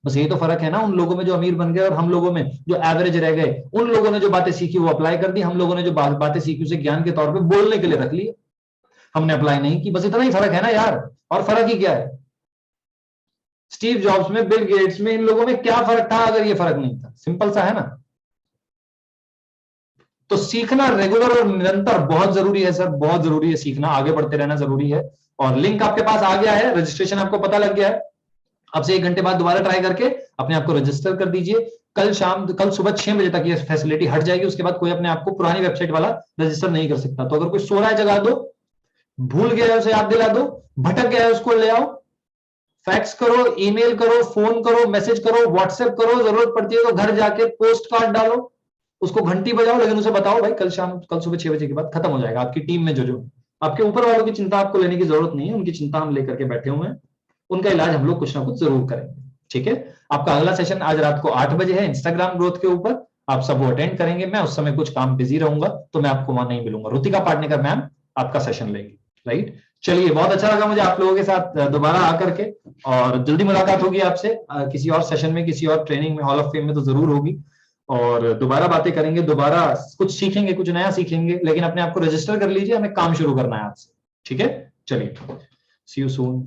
बस यही तो फर्क है ना उन लोगों में जो अमीर बन गए और हम लोगों में जो एवरेज रह गए। उन लोगों ने जो बातें सीखी वो अप्लाई कर दी, हम लोगों ने जो बातें सीखी उसे ज्ञान के तौर पे बोलने के लिए रख लिया, हमने अप्लाई नहीं की। बस इतना ही फर्क है ना यार, और फर्क ही क्या है? स्टीव जॉब्स में, बिल गेट्स में, इन लोगों में क्या फर्क था अगर ये फर्क नहीं था? सिंपल सा है ना। तो सीखना रेगुलर और निरंतर बहुत जरूरी है सर, बहुत जरूरी है सीखना, आगे बढ़ते रहना जरूरी है। और लिंक आपके पास आ गया है, रजिस्ट्रेशन आपको पता लग गया है। अब से 1 घंटे बाद दोबारा ट्राई करके अपने आप को रजिस्टर कर दीजिए। कल सुबह 6 बजे तक ये फैसिलिटी हट जाएगी, उसके बाद कोई अपने आप को पुरानी वेबसाइट वाला रजिस्टर नहीं कर सकता। तो अगर कोई सो रहा है जगा दो, भूल गया है उसे याद दिला दो, भटक गया है उसको ले आओ, फैक्स करो, ईमेल करो, फोन करो, मैसेज करो, व्हाट्सएप करो, जरूरत पड़ती है तो घर जाके पोस्ट कार्ड डालो, उसको घंटी बजाओ, लेकिन उसे बताओ भाई कल सुबह 6 बजे के बाद खत्म हो जाएगा। आपकी टीम में जो आपके ऊपर वालों की चिंता आपको लेने की जरूरत नहीं है, उनकी चिंता हम लेकर के बैठे हुए हैं, उनका इलाज हम लोग कुछ ना कुछ जरूर करेंगे। ठीक है, आपका अगला सेशन आज रात को 8 बजे है इंस्टाग्राम ग्रोथ के ऊपर, आप सब वो अटेंड करेंगे। मैं उस समय कुछ काम बिजी रहूंगा तो मैं आपको वहां नहीं मिलूंगा, रुतिका पाटनेकर मैम आपका सेशन लेंगे, राइट। चलिए, बहुत अच्छा लगा मुझे आप लोगों के साथ दोबारा आकर के, और जल्दी मुलाकात होगी आपसे किसी और सेशन में, किसी और ट्रेनिंग में, हॉल ऑफ फेम में तो जरूर होगी, और दोबारा बातें करेंगे, दोबारा कुछ सीखेंगे, कुछ नया सीखेंगे। लेकिन अपने आप को रजिस्टर कर लीजिए, हमें काम शुरू करना है आज से। ठीक है, चलिए, सी यू सून।